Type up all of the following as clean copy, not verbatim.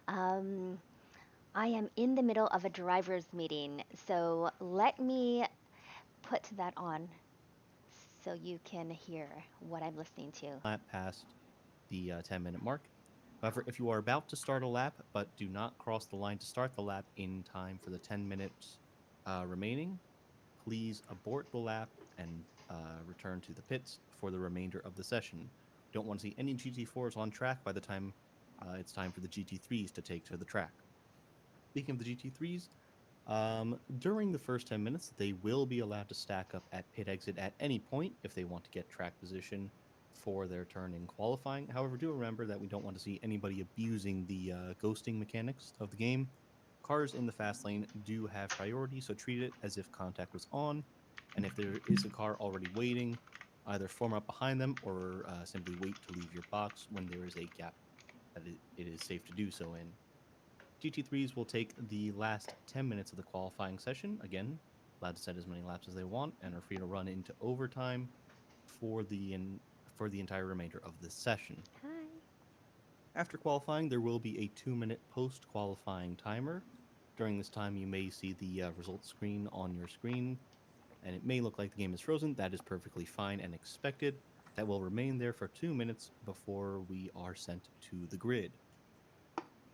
Um, I am in the middle of a driver's meeting, so let me put that on so you can hear what I'm listening to. Lap past the 10-minute mark. However, if you are about to start a lap but do not cross the line to start the lap in time for the 10 minutes remaining, please abort the lap and return to the pits for the remainder of the session. Don't want to see any GT4s on track by the time it's time for the GT3s to take to the track. Speaking of the GT3s, during the first 10 minutes, they will be allowed to stack up at pit exit at any point if they want to get track position for their turn in qualifying. However, do remember that we don't want to see anybody abusing the ghosting mechanics of the game. Cars in the fast lane do have priority, so treat it as if contact was on. And if there is a car already waiting, either form up behind them or simply wait to leave your box when there is a gap that it is safe to do so in. GT3s will take the last 10 minutes of the qualifying session. Again, allowed to set as many laps as they want and are free to run into overtime for for the entire remainder of this session. Hi. After qualifying, there will be a 2-minute post qualifying timer. During this time, you may see the results screen on your screen, and it may look like the game is frozen. That is perfectly fine and expected. That will remain there for 2 minutes before we are sent to the grid.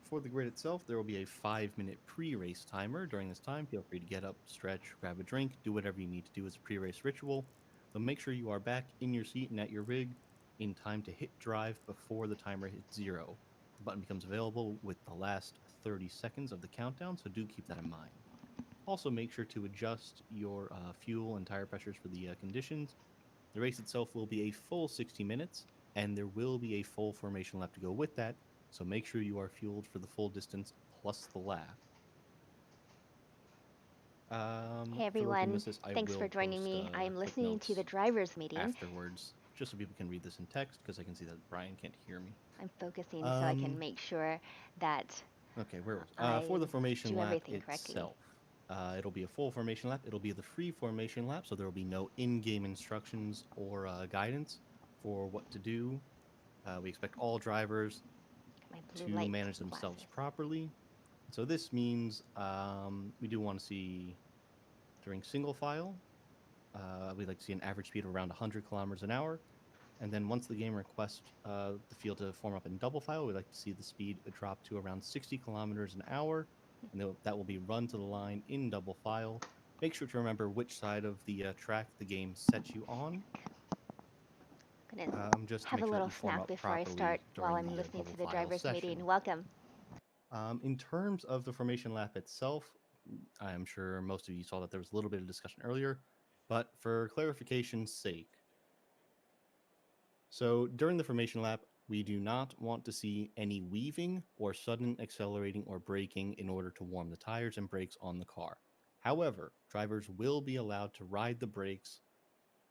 For the grid itself, there will be a 5-minute pre race timer. During this time, feel free to get up, stretch, grab a drink, do whatever you need to do as a pre race ritual. But make sure you are back in your seat and at your rig in time to hit drive before the timer hits 0. The button becomes available with the last 30 seconds of the countdown, so do keep that in mind. Also, make sure to adjust your fuel and tire pressures for the conditions. The race itself will be a full 60 minutes, and there will be a full formation lap to go with that, so make sure you are fueled for the full distance plus the lap. Hey For those who everyone, miss this, I thanks for will joining post me. I am quick listening to the notes driver's meeting. afterwards, just so people can read this in text, because I can see that Brian can't hear me. I'm focusing so I can Um, make sure that okay, where was for the I formation do lap everything correctly. itself? It'll be a full formation lap. It'll be the free formation lap, so there will be no in-game instructions or guidance for what to do. We expect all drivers My blue to light manage themselves glasses. properly. So this means we do want to see during single file, we'd like to see an average speed of around 100 kilometers an hour. And then once the game requests the field to form up in double file, we'd like to see the speed drop to around 60 kilometers an hour. And that will be run to the line in double file. Make sure to remember which side of the track the game sets you on, I'm gonna just to have make a sure that little you form snack up before I start properly while during I'm the listening double to the file driver's session. meeting. Welcome. In terms of the formation lap itself, I'm sure most of you saw that there was a little bit of discussion earlier, but for clarification's sake, so during the formation lap, we do not want to see any weaving or sudden accelerating or braking in order to warm the tires and brakes on the car. However, drivers will be allowed to ride the brakes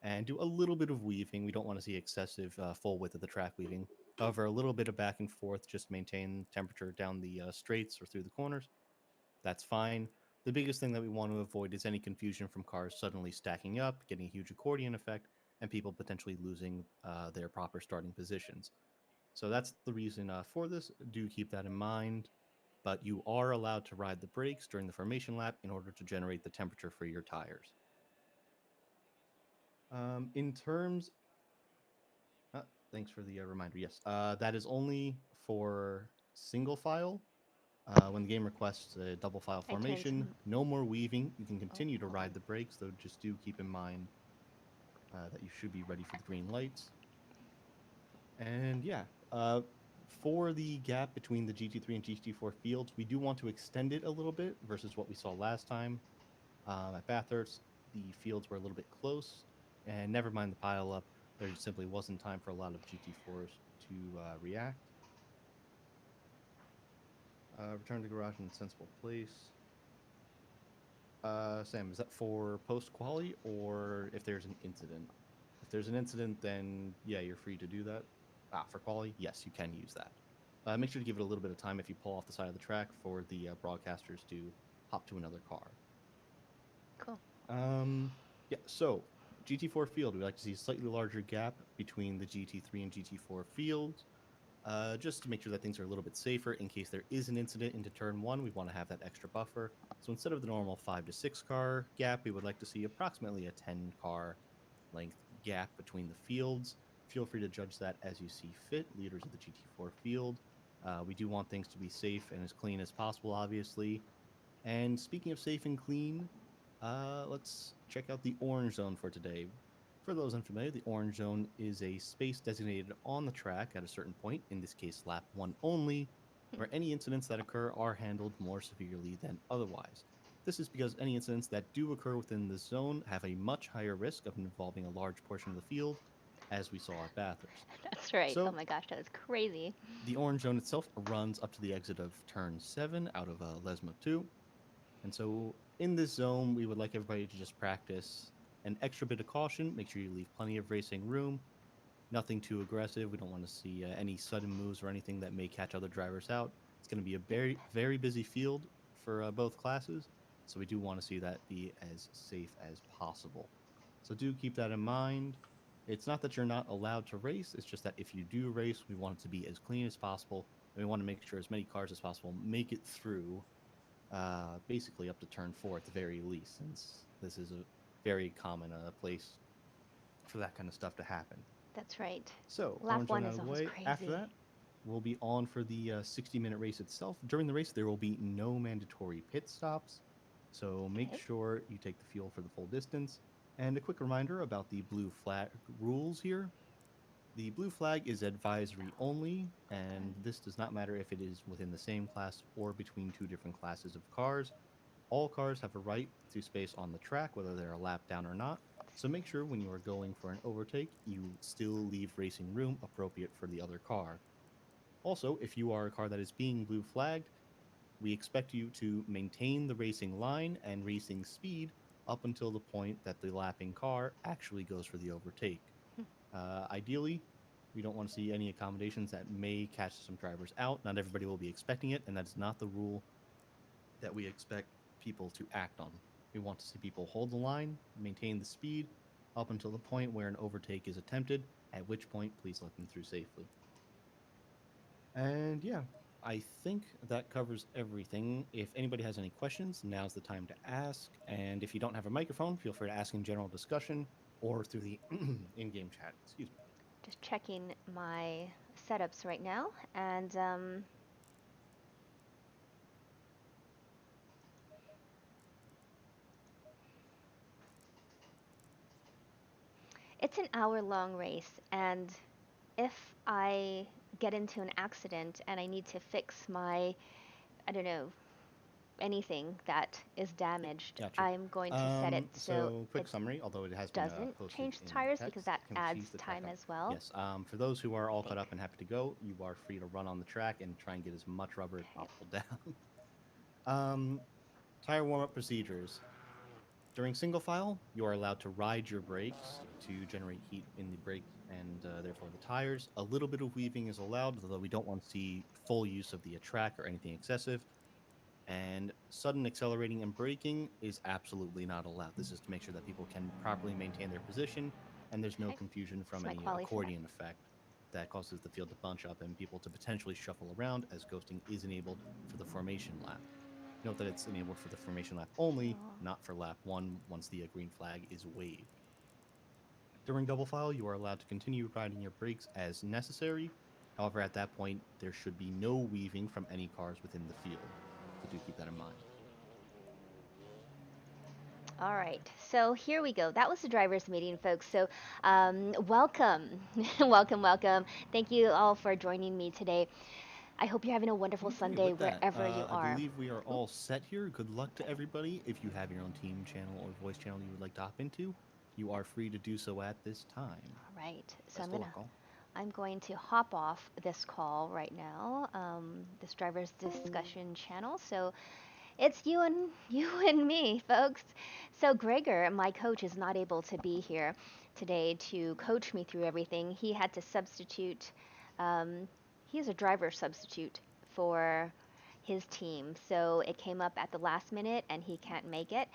and do a little bit of weaving. We don't want to see excessive full width of the track weaving. However, a little bit of back and forth, just maintain temperature down the straights or through the corners. That's fine. The biggest thing that we want to avoid is any confusion from cars suddenly stacking up, getting a huge accordion effect, and people potentially losing their proper starting positions. So that's the reason for this. Do keep that in mind. But you are allowed to ride the brakes during the formation lap in order to generate the temperature for your tires. In terms, uh, thanks for the reminder. Yes, that is only for single file. When the game requests a double file I turned. formation, no more weaving. You can Oh, continue to hold on. ride the brakes, though just do keep in mind that you should be ready for the green lights. And yeah, for the gap between the GT3 and GT4 fields, we do want to extend it a little bit versus what we saw last time. At Bathurst, the fields were a little bit close, and never mind the pile up, there simply wasn't time for a lot of GT4s to react. Return to garage in a sensible place. Sam, is that for post quali or if there's an incident? If there's an incident, then yeah, you're free to do that. For quali, yes, you can use that. Make sure to give it a little bit of time if you pull off the side of the track for the broadcasters to hop to another car. Cool. Um, yeah, so GT4 field, we like to see a slightly larger gap between the GT3 and GT4 fields. just to make sure that things are a little bit safer in case there is an incident into turn one. We want to have that extra buffer. So instead of the normal 5 to 6 car gap, we would like to see approximately a 10 car length gap between the fields. Feel free to judge that as you see fit, leaders of the GT4 field. We do want things to be safe and as clean as possible, obviously. And speaking of safe and clean, let's check out the orange zone for today. For those unfamiliar, the orange zone is a space designated on the track at a certain point, in this case, lap one only, where any incidents that occur are handled more severely than otherwise. This is because any incidents that do occur within this zone have a much higher risk of involving a large portion of the field, as we saw at Bathurst. That's right. Oh So, my gosh, that was crazy. the orange zone itself runs up to the exit of turn 7 out of Lesmo 2, and so in this zone, we would like everybody to just practice an extra bit of caution. Make sure you leave plenty of racing room. Nothing too aggressive. We don't want to see any sudden moves or anything that may catch other drivers out. It's going to be a very, very busy field for both classes. So we do want to see that be as safe as possible. So do keep that in mind. It's not that you're not allowed to race. It's just that if you do race, we want it to be as clean as possible. And we want to make sure as many cars as possible make it through basically up to turn 4 at the very least, since this is a very common place for that kind of stuff to happen. That's right. So, Lap orange zone one out is of the always way. After crazy. that, we'll be on for the 60-minute race itself. During the race, there will be no mandatory pit stops, so make Okay. sure you take the fuel for the full distance. And a quick reminder about the blue flag rules here. The blue flag is advisory only, and Okay. this does not matter if it is within the same class or between two different classes of cars. All cars have a right to space on the track, whether they're a lap down or not. So make sure when you are going for an overtake, you still leave racing room appropriate for the other car. Also, if you are a car that is being blue flagged, we expect you to maintain the racing line and racing speed up until the point that the lapping car actually goes for the overtake. Ideally, we don't want to see any accommodations that may catch some drivers out. Not everybody will be expecting it, and that is not the rule that we expect people to act on. We want to see people hold the line, maintain the speed up until the point where an overtake is attempted, at which point, please let them through safely. And yeah, I think that covers everything. If anybody has any questions, now's the time to ask. And if you don't have a microphone, feel free to ask in general discussion or through the in game chat. Excuse me. Just checking my setups right now, and it's an hour-long race. And if I get into an accident and I need to fix my, I don't know, anything that is Yep, damaged, gotcha. I'm going to set it so So quick it summary, although it has been doesn't posted change in tires because text. that Can we adds cheese the track time up? as well. Yes. For those who are I all caught think. up and happy to go, you are free to run on the track and try and get as much rubber as Okay. possible down. um, Tire warm up procedures. During single file, you are allowed to ride your brakes to generate heat in the brakes and therefore the tires. A little bit of weaving is allowed, although we don't want to see full use of the track or anything excessive. And sudden accelerating and braking is absolutely not allowed. This is to make sure that people can properly maintain their position and there's no Okay. confusion It's from my any quali setup. accordion effect that causes the field to bunch up and people to potentially shuffle around, as ghosting is enabled for the formation lap. Note that it's enabled for the formation lap only, Oh. not for lap 1 once the green flag is waved. During double file, you are allowed to continue riding your brakes as necessary. However, at that point, there should be no weaving from any cars within the field. So do keep that in mind. All right, so here we go. That was the drivers' meeting, folks. So, welcome, welcome, welcome. Thank you all for joining me today. I hope you're having a wonderful Okay, Sunday with that, wherever you I are. believe we are Oop, all set here. Good luck to okay, everybody. If you have your own team channel or voice channel you would like to hop into, you are free to do so at this time. all right. So Best of luck, all. I'm going to hop off this call right now. This drivers' discussion channel. So it's you and you and me, folks. So Gregor, my coach, is not able to be here today to coach me through everything. He had to substitute. Um, he is a driver substitute for his team, so it came up at the last minute, and he can't make it.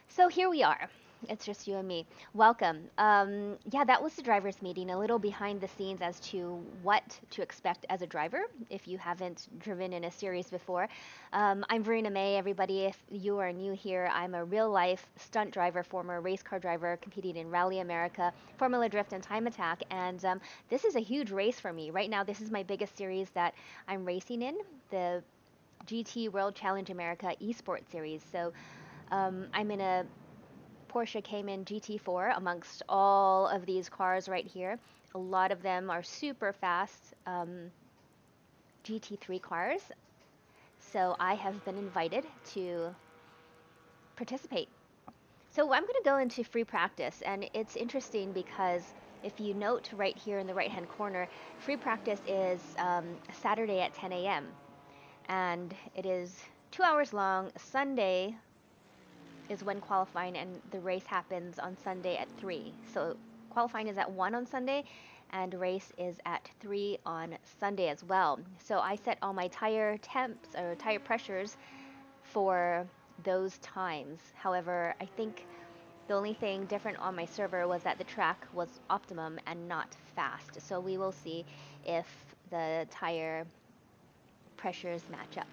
So here we are. It's just you and me. Welcome. Yeah, that was the drivers' meeting. A little behind the scenes as to what to expect as a driver if you haven't driven in a series before. I'm Verena Mei, everybody. If you are new here, I'm a real life stunt driver, former race car driver, competing in Rally America, Formula Drift, and Time Attack. And this is a huge race for me. Right now, this is my biggest series that I'm racing in, the GT World Challenge America Esports series. So I'm in a Porsche Cayman GT4 amongst all of these cars right here. A lot of them are super fast GT3 cars. So I have been invited to participate. So I'm going to go into free practice, and it's interesting because if you note right here in the right hand corner, free practice is Saturday at 10 a.m. and it is 2 hours long. Sunday is when qualifying, and the race happens on Sunday at 3. So qualifying is at 1 on Sunday, and race is at 3 on Sunday as well. So I set all my tire temps or tire pressures for those times. However, I think the only thing different on my server was that the track was optimum and not fast. So we will see if the tire pressures match up.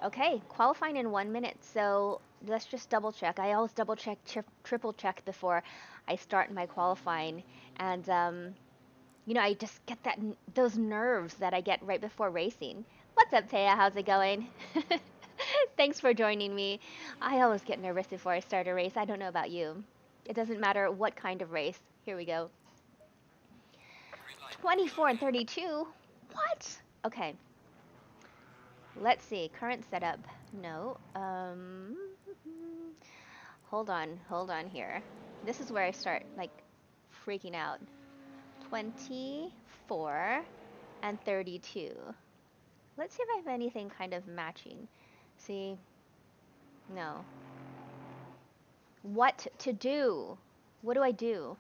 Okay, qualifying in 1 minute. So let's just double check. I always double check, triple check before I start my qualifying. And, I just get those nerves that I get right before racing. What's up, Taya? How's it going? Thanks for joining me. I always get nervous before I start a race. I don't know about you. It doesn't matter what kind of race. Here we go. 24 and 32? What? Okay. Let's see. Current setup. No. Hold on here. This is where I start, like, freaking out. 24 and 32. Let's see if I have anything kind of matching. See? No. What to do? What do I do?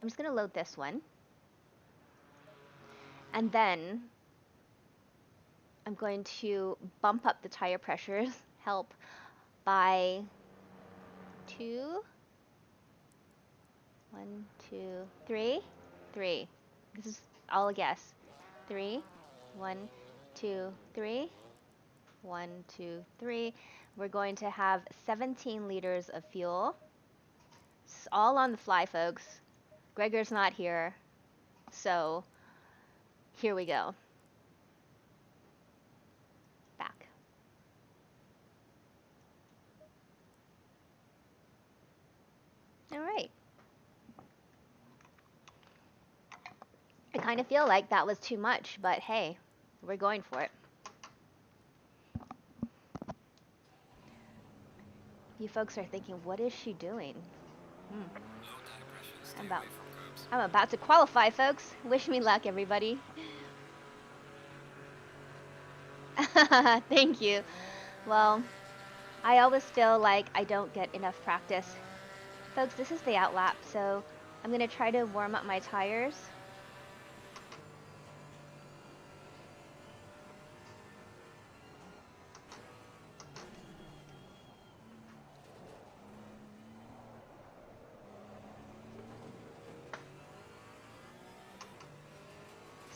I'm just going to load this one. And then I'm going to bump up the tire pressures, help by 2, 1, 2, 3, 3. This is all a guess. 3, 1, 2, 3, 1, 2, 3. We're going to have 17 liters of fuel. It's all on the fly, folks. Gregor's not here, so here we go. Back. All right. I kind of feel like that was too much, but hey, we're going for it. You folks are thinking, what is she doing? I'm about to qualify, folks. Wish me luck, everybody. Thank you. Well, I always feel like I don't get enough practice. Folks, this is the out lap, so I'm going to try to warm up my tires.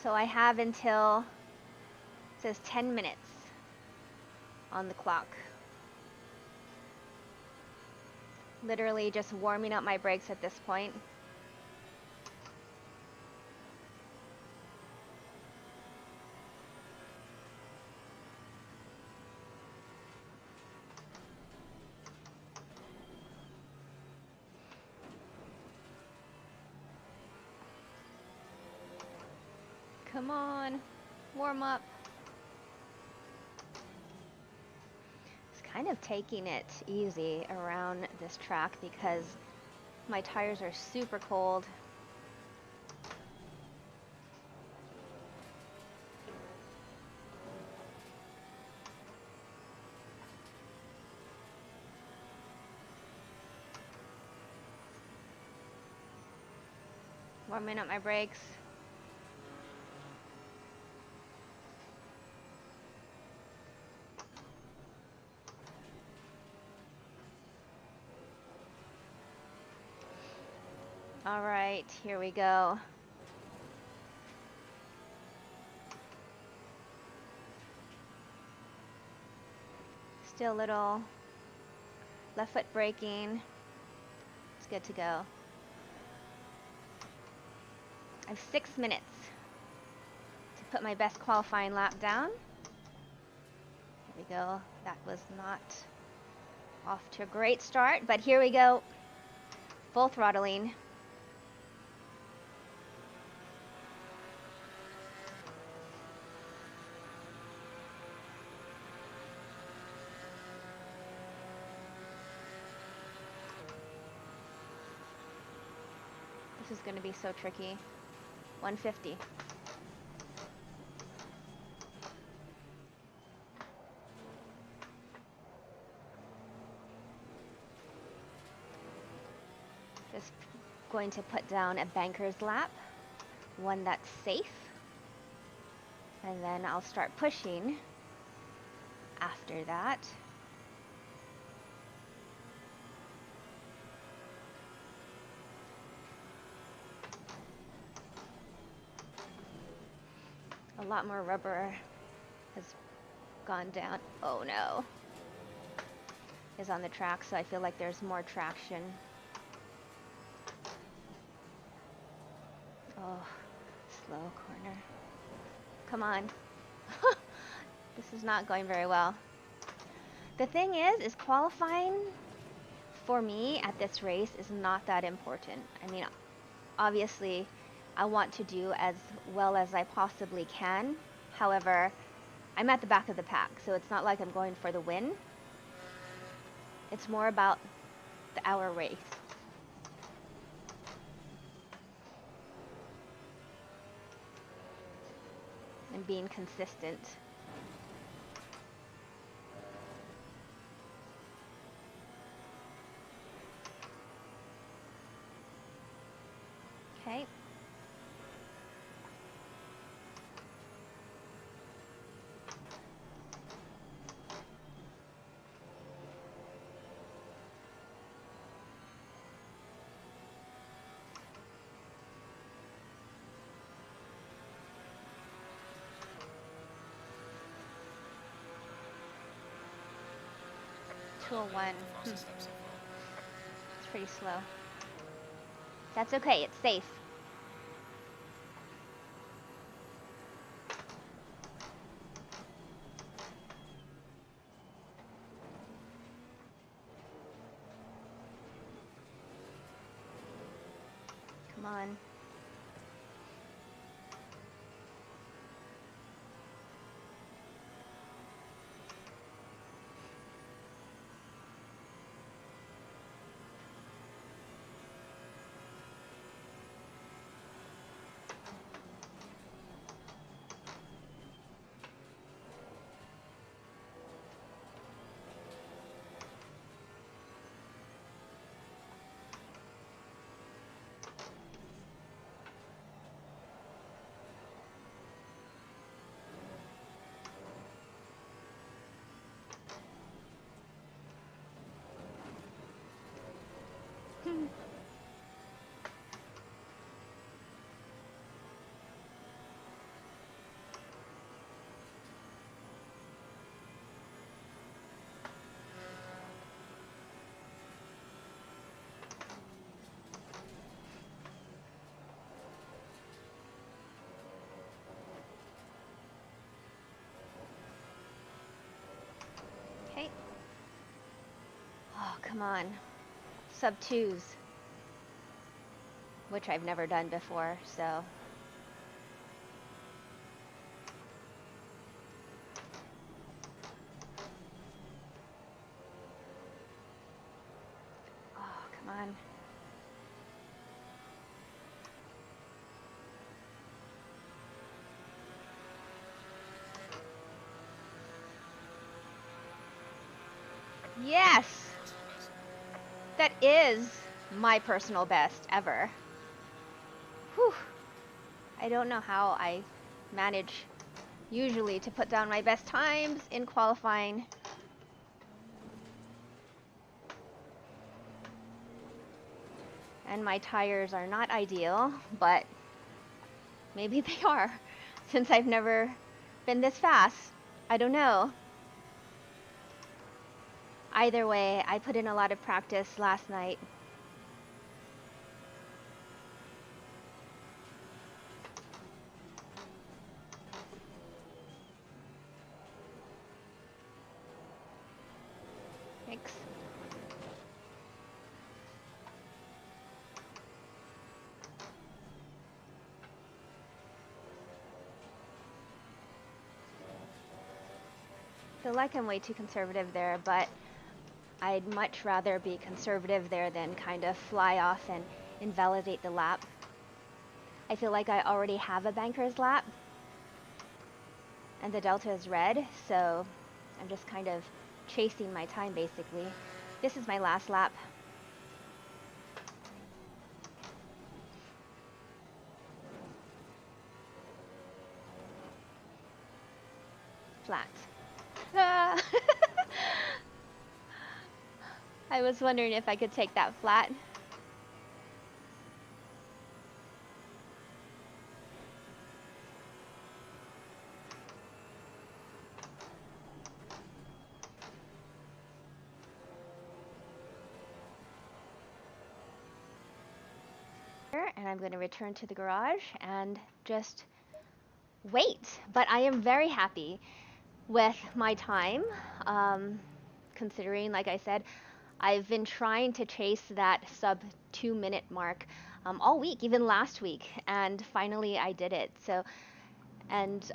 So I have until, it says 10 minutes on the clock. Literally just warming up my brakes at this point. Come on, warm up. Just kind of taking it easy around this track because my tires are super cold. Warming up my brakes. All right, here we go. Still a little left foot braking. It's good to go. I have 6 minutes to put my best qualifying lap down. Here we go. That was not off to a great start, but here we go. Full throttling. This is going to be so tricky. 150. Just going to put down a banker's lap, one that's safe, and then I'll start pushing after that. A lot more rubber has gone down. Oh no. Is on the track, so I feel like there's more traction. Oh, slow corner. Come on. This is not going very well. The thing is qualifying for me at this race is not that important. I mean, obviously, I want to do as well as I possibly can. However, I'm at the back of the pack, so it's not like I'm going for the win. It's more about our race. And being consistent. Okay. Tool 1. It's pretty slow. That's okay, it's safe. Come on. Okay. Oh, come on. Sub 2s. Which I've never done before, so. Oh, come on. Yes! That is my personal best ever. Whew. I don't know how I manage usually to put down my best times in qualifying. and my tires are not ideal, but maybe they are, since I've never been this fast. I don't know. Either way, I put in a lot of practice last night. Thanks. Feel like I'm way too conservative there, but I'd much rather be conservative there than kind of fly off and invalidate the lap. I feel like I already have a banker's lap, and the delta is red, so I'm just kind of chasing my time basically. This is my last lap. Flat. Ah. I was wondering if I could take that flat. And I'm going to return to the garage and just wait. But I am very happy with my time, considering, like I said, I've been trying to chase that sub 2 minute mark all week, even last week, and finally I did it. So, and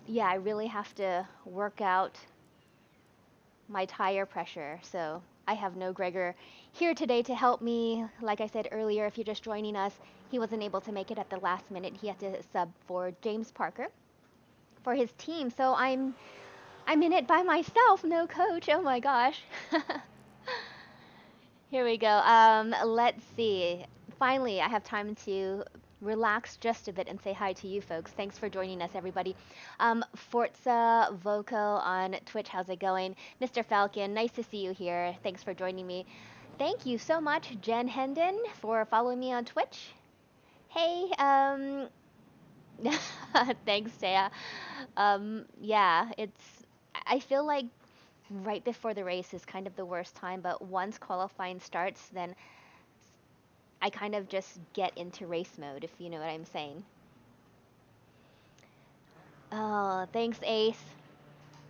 yeah, I really have to work out my tire pressure. So I have no Gregor here today to help me. Like I said earlier, if you're just joining us, he wasn't able to make it at the last minute. He had to sub for James Parker for his team. So I'm in it by myself, no coach. Oh my gosh. Here we go. Let's see. Finally, I have time to relax just a bit and say hi to you folks. Thanks for joining us, everybody. Forza Vocal on Twitch, how's it going? Mr. Falcon, nice to see you here. Thanks for joining me. Thank you so much, Jen Hendon, for following me on Twitch. Hey, thanks, Taya. Yeah, I feel like right before the race is kind of the worst time, but once qualifying starts, then I kind of just get into race mode, if you know what I'm saying. Oh, thanks, Ace.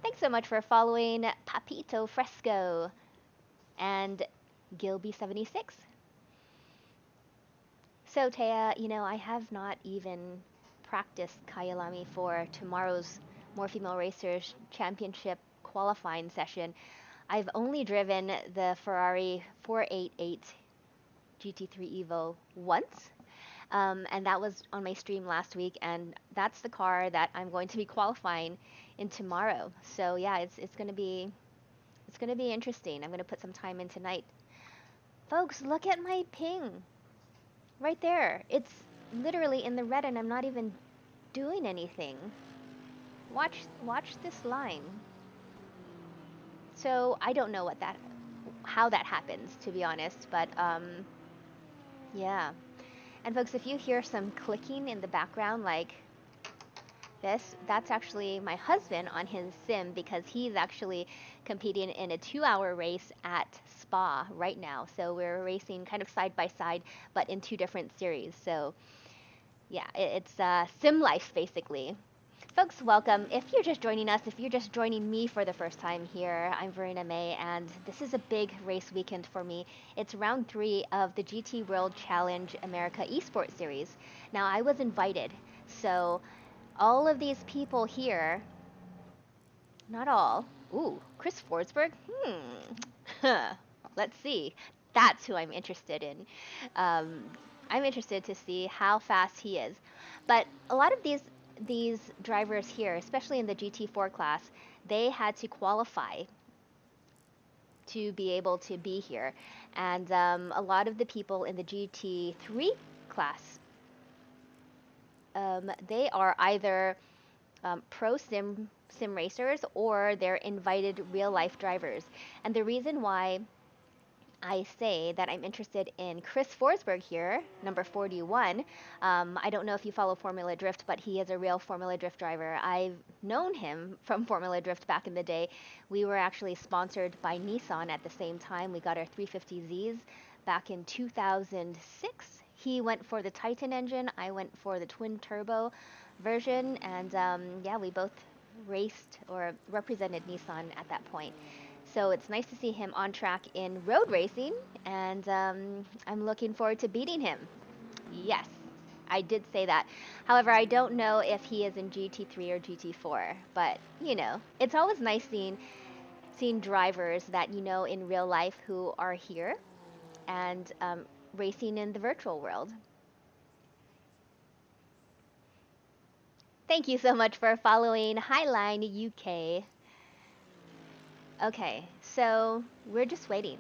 Thanks so much for following Papito Fresco and Gilby76. So, Taya, I have not even practiced Kyalami for tomorrow's More Female Racers Championship qualifying session. I've only driven the Ferrari 488 GT3 Evo once, and that was on my stream last week, and that's the car that I'm going to be qualifying in tomorrow. So yeah, it's gonna be interesting. I'm gonna put some time in tonight. Folks, look at my ping right there. It's literally in the red, and I'm not even doing anything. Watch this line. So I don't know how that happens, to be honest, but yeah. And folks, if you hear some clicking in the background like this, that's actually my husband on his sim, because he's actually competing in a 2-hour race at Spa right now. So we're racing kind of side by side, but in 2 different series. So yeah, it's sim life basically. Folks, welcome. If you're just joining us, if you're just joining me for the first time here, I'm Verena Mei, and this is a big race weekend for me. It's round 3 of the GT World Challenge America Esports Series. Now, I was invited, so all of these people here, not all, ooh, Chris Forsberg, let's see. That's who I'm interested in. Um, I'm interested to see how fast he is. But a lot of these drivers here, especially in the GT4 class, they had to qualify to be able to be here. And a lot of the people in the GT3 class, they are either pro sim racers, or they're invited real life drivers. And the reason why I say that I'm interested in Chris Forsberg here, number 41. I don't know if you follow Formula Drift, but he is a real Formula Drift driver. I've known him from Formula Drift back in the day. We were actually sponsored by Nissan at the same time. We got our 350Zs back in 2006. He went for the Titan engine. I went for the twin turbo version. And yeah, we both raced or represented Nissan at that point. So it's nice to see him on track in road racing, and I'm looking forward to beating him. Yes, I did say that. However, I don't know if he is in GT3 or GT4, but you know, it's always nice seeing drivers that you know in real life who are here and racing in the virtual world. Thank you so much for following Highline UK. Okay, so we're just waiting.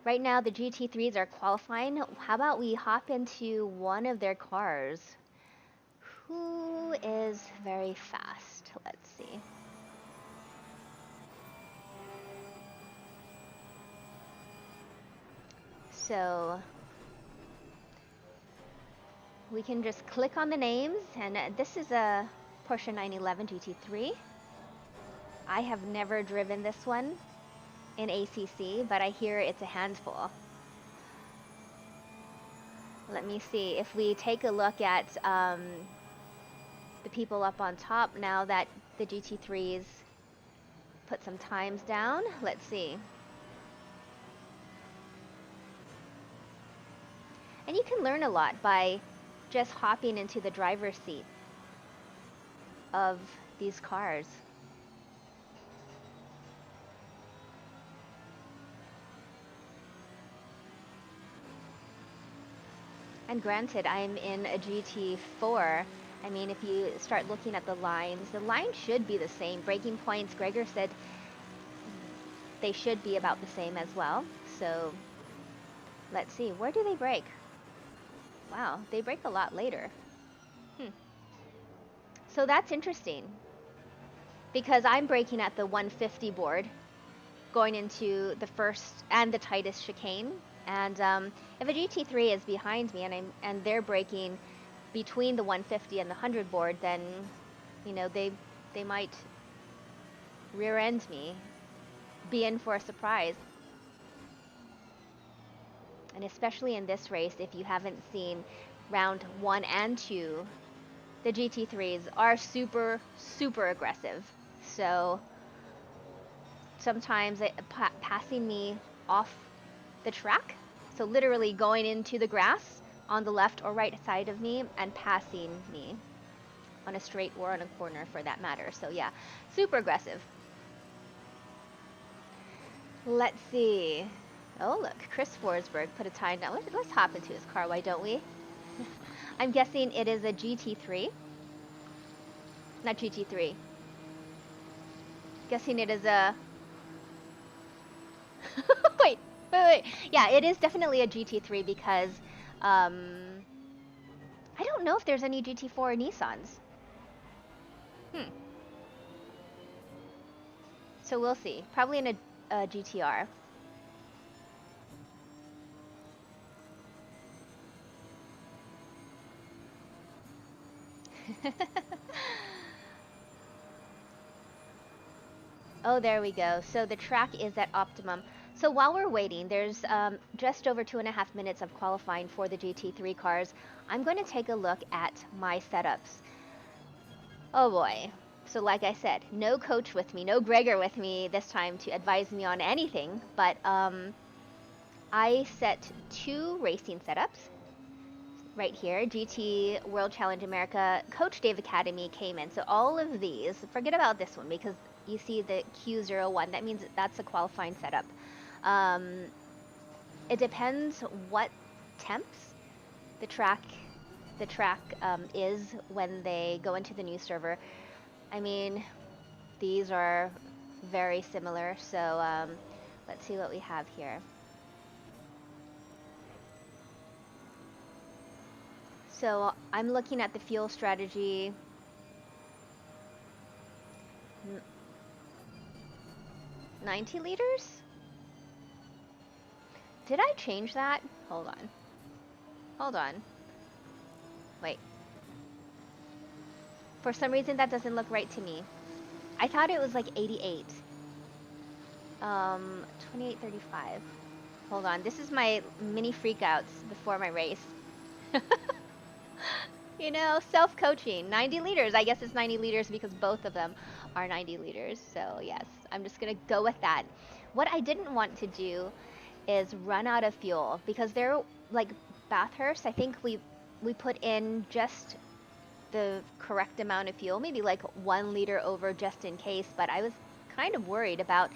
Right now, the GT3s are qualifying. How about we hop into one of their cars? Who is very fast? Let's see. So we can just click on the names, and this is a Porsche 911 GT3. I have never driven this one in ACC, but I hear it's a handful. Let me see. If we take a look at the people up on top now that the GT3s put some times down, let's see. And you can learn a lot by just hopping into the driver's seat of these cars. And granted, I'm in a GT4. I mean, if you start looking at the lines should be the same. Braking points, Gregor said they should be about the same as well. So let's see, where do they brake? Wow, they brake a lot later. So that's interesting, because I'm braking at the 150 board going into the first and the tightest chicane. And if a GT3 is behind me and they're braking between the 150 and the 100 board, then you know they might rear end me, be in for a surprise. And especially in this race, if you haven't seen round 1 and 2, the GT3s are super aggressive. So sometimes passing me off the track, so literally going into the grass on the left or right side of me and passing me on a straight or on a corner for that matter. So yeah, super aggressive. Let's see. Oh look, Chris Forsberg put a time down. Let's hop into his car, why don't we? I'm guessing it is a GT3. Not GT3. Guessing it is a... wait. Yeah, it is definitely a GT3 because I don't know if there's any GT4 Nissans. So we'll see. Probably in a GTR. Oh, there we go. So the track is at optimum. So while we're waiting, there's just over 2.5 minutes of qualifying for the GT3 cars. I'm going to take a look at my setups. Oh boy. So like I said, no coach with me, no Gregor with me this time to advise me on anything, but I set 2 racing setups right here. GT World Challenge America, Coach Dave Academy came in. So all of these, forget about this one because you see the Q01, that means that's a qualifying setup. It depends what temps the track is when they go into the new server. I mean, these are very similar, so let's see what we have here. So I'm looking at the fuel strategy. 90 liters? Did I change that? Hold on. Hold on. Wait. For some reason, that doesn't look right to me. I thought it was like 88. 2835. Hold on. This is my mini freakouts before my race. You know, self-coaching. 90 liters. I guess it's 90 liters because both of them are 90 liters. So yes, I'm just gonna go with that. What I didn't want to do is run out of fuel because they're like Bathurst. I think we put in just the correct amount of fuel, maybe like 1 liter over just in case. But I was kind of worried about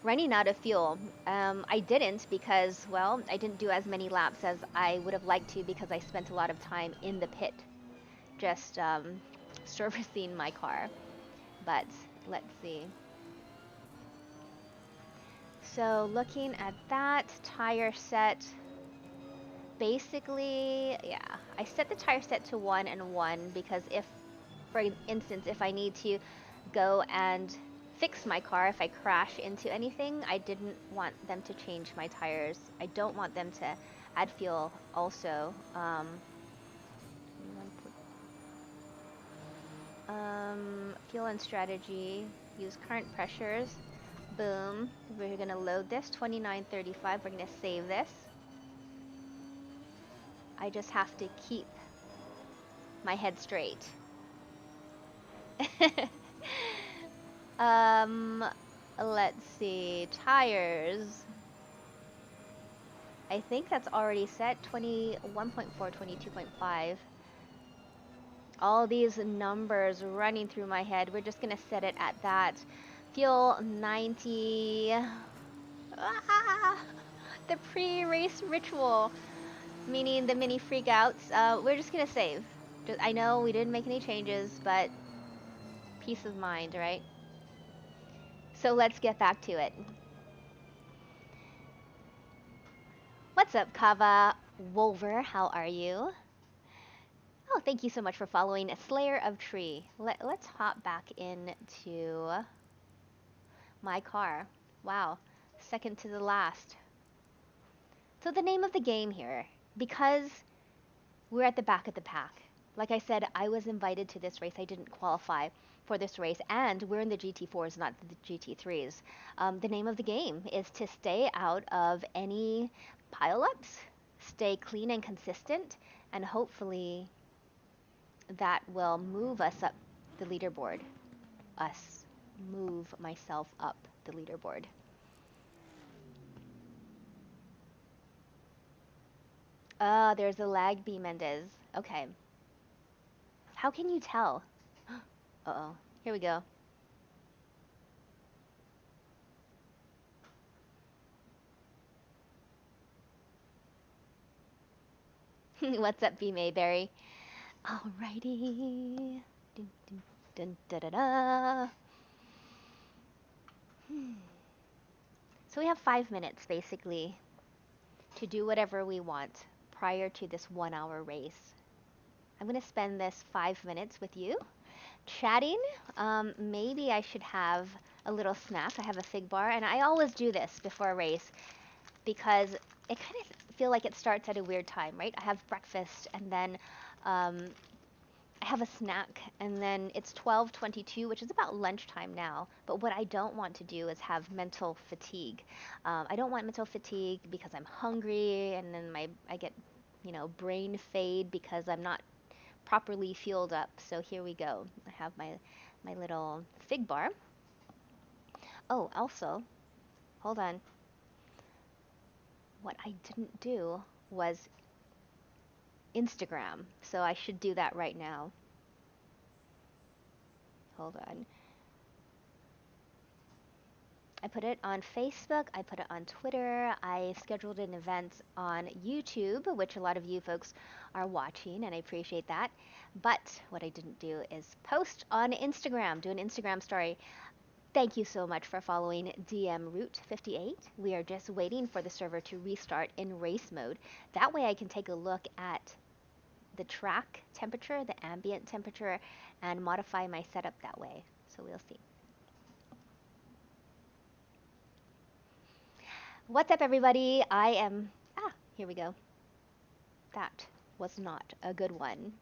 running out of fuel. I didn't because, well, I didn't do as many laps as I would have liked to because I spent a lot of time in the pit just servicing my car. But let's see. So looking at that tire set, basically, yeah, I set the tire set to 1 and 1 because if, for instance, if I need to go and fix my car, if I crash into anything, I didn't want them to change my tires. I don't want them to add fuel also. Fuel and strategy, use current pressures. Boom. We're gonna load this, 2935. We're gonna save this. I just have to keep my head straight. um, let's see, tires. I think that's already set, 21.4, 22.5. All these numbers running through my head. We're just gonna set it at that. Fuel 90. Ah, the pre-race ritual, meaning the mini freakouts. We're just gonna save. I know we didn't make any changes, but peace of mind, right? So let's get back to it. What's up, Kava Wolver? How are you? Oh, thank you so much for following Slayer of Tree. Let's hop back into my car. Wow, second to the last. So the name of the game here, because we're at the back of the pack. Like I said, I was invited to this race. I didn't qualify for this race, and we're in the GT4s, not the GT3s. The name of the game is to stay out of any pileups, stay clean and consistent, and hopefully that will move us up the leaderboard. Us. Move myself up the leaderboard. Ah, there's a lag, B. Mendez. Okay. How can you tell? Uh-oh. Here we go. What's up, B. Mayberry? Alrighty. Dun, dun, dun, da, da, da. So we have 5 minutes, basically, to do whatever we want prior to this 1-hour race. I'm going to spend this 5 minutes with you, chatting. Maybe I should have a little snack. I have a fig bar, and I always do this before a race because it kind of feel like it starts at a weird time, right? I have breakfast, and then I have a snack, and then it's 12:22, which is about lunchtime now. But what I don't want to do is have mental fatigue. I don't want mental fatigue because I'm hungry, and then I get, brain fade because I'm not properly fueled up. So here we go. I have my little fig bar. Oh, also, hold on. What I didn't do was Instagram, so I should do that right now. Hold on. I put it on Facebook, I put it on Twitter, I scheduled an event on YouTube, which a lot of you folks are watching, and I appreciate that. But what I didn't do is post on Instagram, do an Instagram story. Thank you so much for following DM Route 58. We are just waiting for the server to restart in race mode. That way I can take a look at the track temperature, the ambient temperature, and modify my setup that way. So we'll see. What's up, everybody? Here we go. That was not a good one.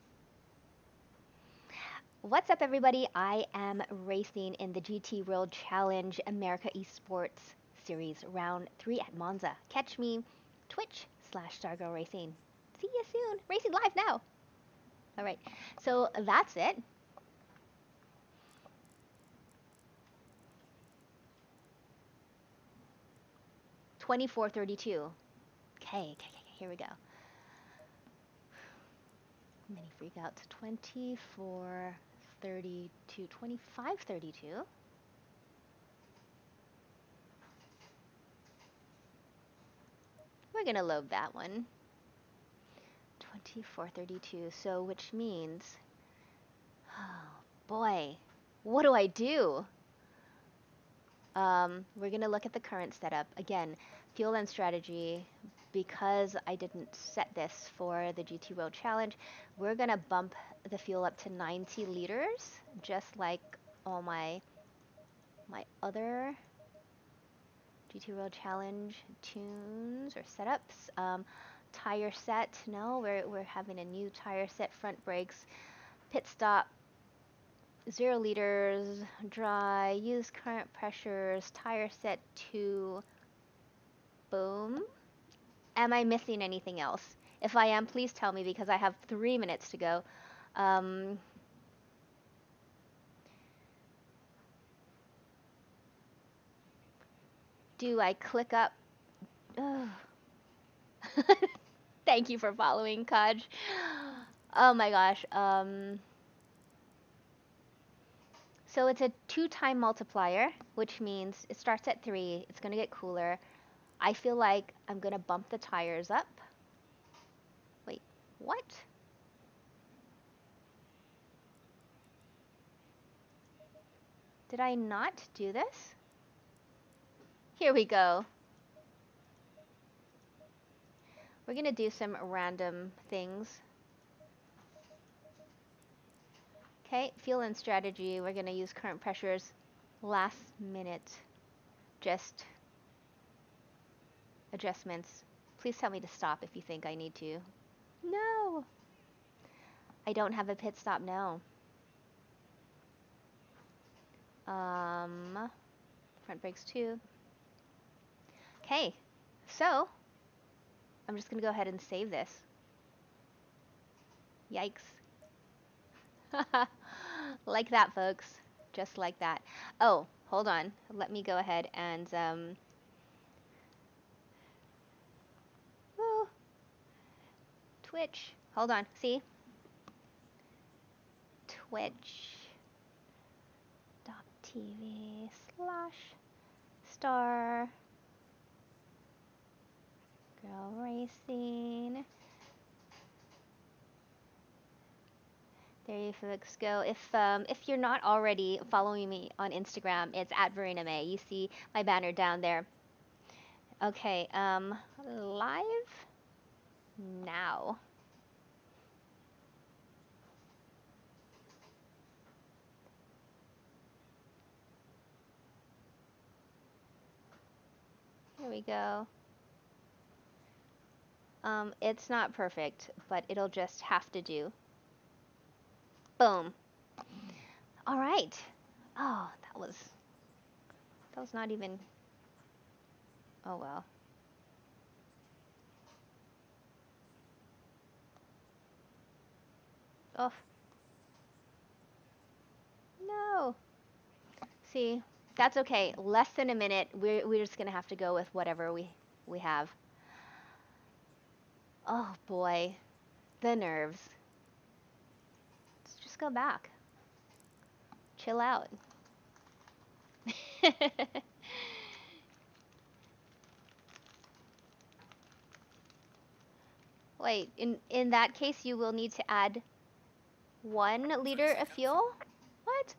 What's up, everybody? I am racing in the GT World Challenge America Esports Series Round 3 at Monza. Catch me, Twitch/Stargirl Racing. See you soon. Racing live now. All right, so that's it. $24.32. Okay, here we go. Mini freakouts. 24.32, 25.32. We're gonna load that one. 24.32. So, which means, oh boy, what do I do? We're gonna look at the current setup again. Fuel and strategy. Because I didn't set this for the GT World Challenge, we're gonna bump the fuel up to 90 liters, just like all my other GT World Challenge tunes or setups. Tire set, no, we're having a new tire set, front brakes, pit stop, 0 liters, dry, use current pressures, tire set 2, boom. Am I missing anything else? If I am, please tell me because I have 3 minutes to go. Do I click up? Thank you for following, Kaj. Oh my gosh. So it's a 2-time multiplier, which means it starts at 3. It's going to get cooler. I feel like I'm going to bump the tires up. Wait, what? Did I not do this? Here we go. We're going to do some random things. Okay, fuel and strategy. We're going to use current pressures. Last minute. Just adjustments. Please tell me to stop if you think I need to. No! I don't have a pit stop now. Front brakes 2. Okay, so I'm just gonna go ahead and save this. Yikes. Like that, folks. Just like that. Oh, hold on. Let me go ahead and woo, Twitch. Hold on. See? Twitch.tv/star girl racing. There you folks go. If you're not already following me on Instagram, it's at Verena Mei. You see my banner down there. Okay, live now. Here we go. It's not perfect, but it'll just have to do. Boom. All right. Oh, that was not even. Oh well. Oh. No. See, that's okay. Less than a minute. We're just gonna have to go with whatever we have. Oh boy, the nerves. Let's just go back. Chill out. Wait, in that case, you will need to add 1 liter of fuel? What?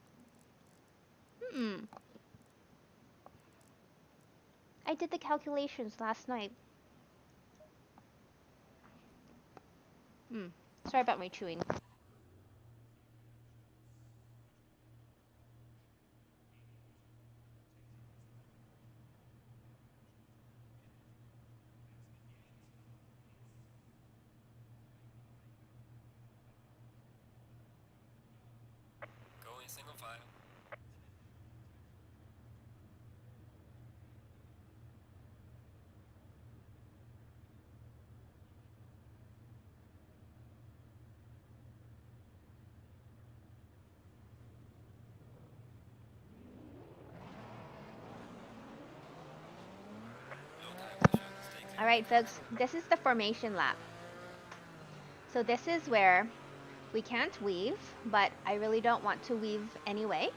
I did the calculations last night. Sorry about my chewing. All right, folks, this is the formation lap. So this is where we can't weave, but I really don't want to weave anyway,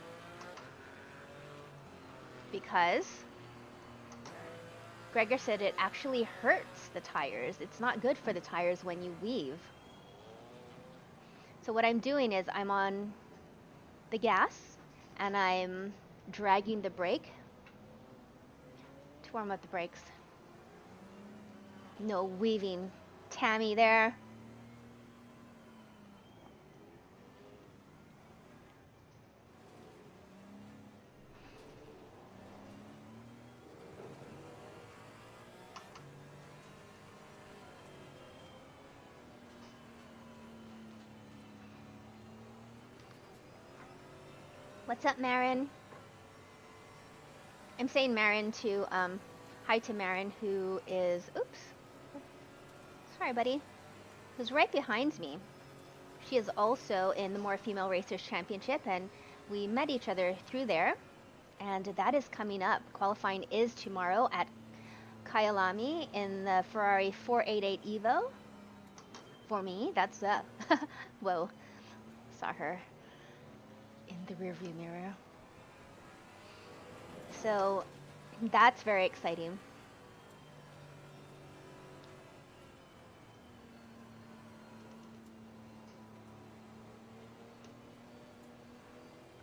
because Gregor said it actually hurts the tires. It's not good for the tires when you weave. So what I'm doing is I'm on the gas and I'm dragging the brake to warm up the brakes. No weaving, Tammy there. What's up, Marin? I'm saying Marin to, hi to Marin, who is, oops, sorry, buddy, who's right behind me. She is also in the More Female Racers Championship, and we met each other through there, and that is coming up. Qualifying is tomorrow at Kyalami in the Ferrari 488 Evo. For me, that's, whoa, saw her in the rearview mirror. So that's very exciting.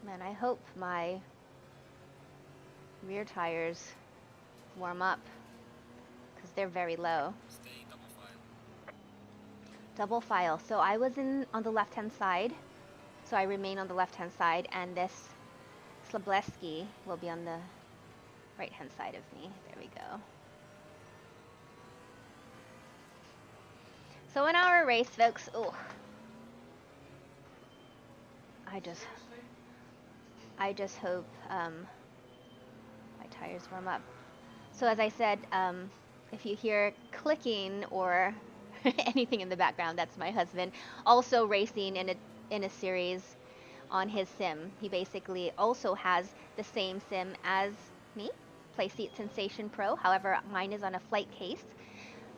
Man, I hope my rear tires warm up, because they're very low. Stay double file. Double file. So I was on the left-hand side, so I remain on the left-hand side, and this Slableski will be on the right-hand side of me. There we go. So in our race, folks, oh, I just hope my tires warm up. So as I said, if you hear clicking or anything in the background, that's my husband, also racing in a series on his sim. He basically also has the same sim as me, Playseat Sensation Pro. However, mine is on a flight case,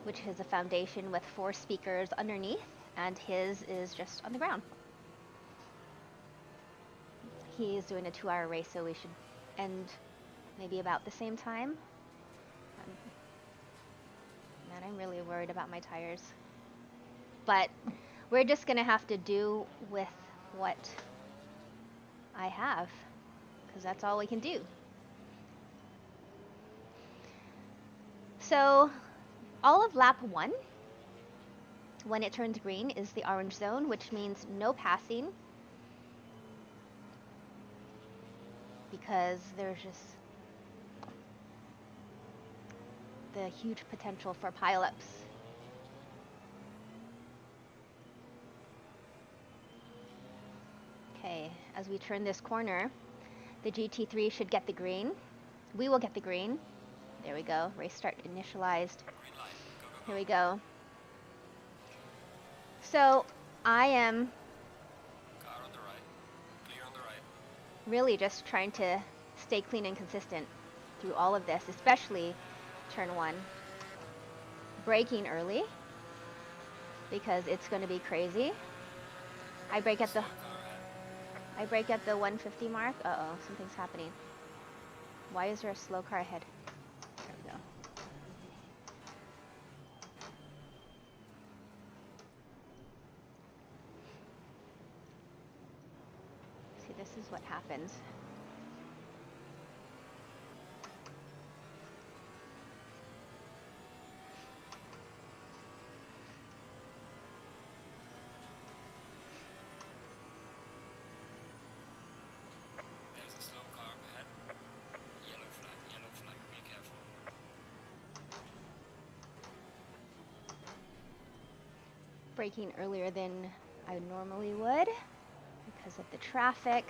which is a foundation with 4 speakers underneath, and his is just on the ground. He is doing a 2-hour race, so we should end maybe about the same time. Man, I'm really worried about my tires. But we're just gonna have to do with what I have, because that's all we can do. So all of lap 1, when it turns green, is the orange zone, which means no passing, because there's just the huge potential for pileups. Okay, as we turn this corner, the GT3 should get the green. We will get the green. There we go. Race start initialized. Green light. Go, go, go. Here we go. So I am Car on the right. Clear on the right. really just trying to stay clean and consistent through all of this, especially turn 1. Braking early, because it's going to be crazy. I brake at the 150 mark. Uh-oh, something's happening. Why is there a slow car ahead? There we go. See, this is what happens. There's a slow car ahead. Yellow flag, be careful. Braking earlier than I normally would because of the traffic.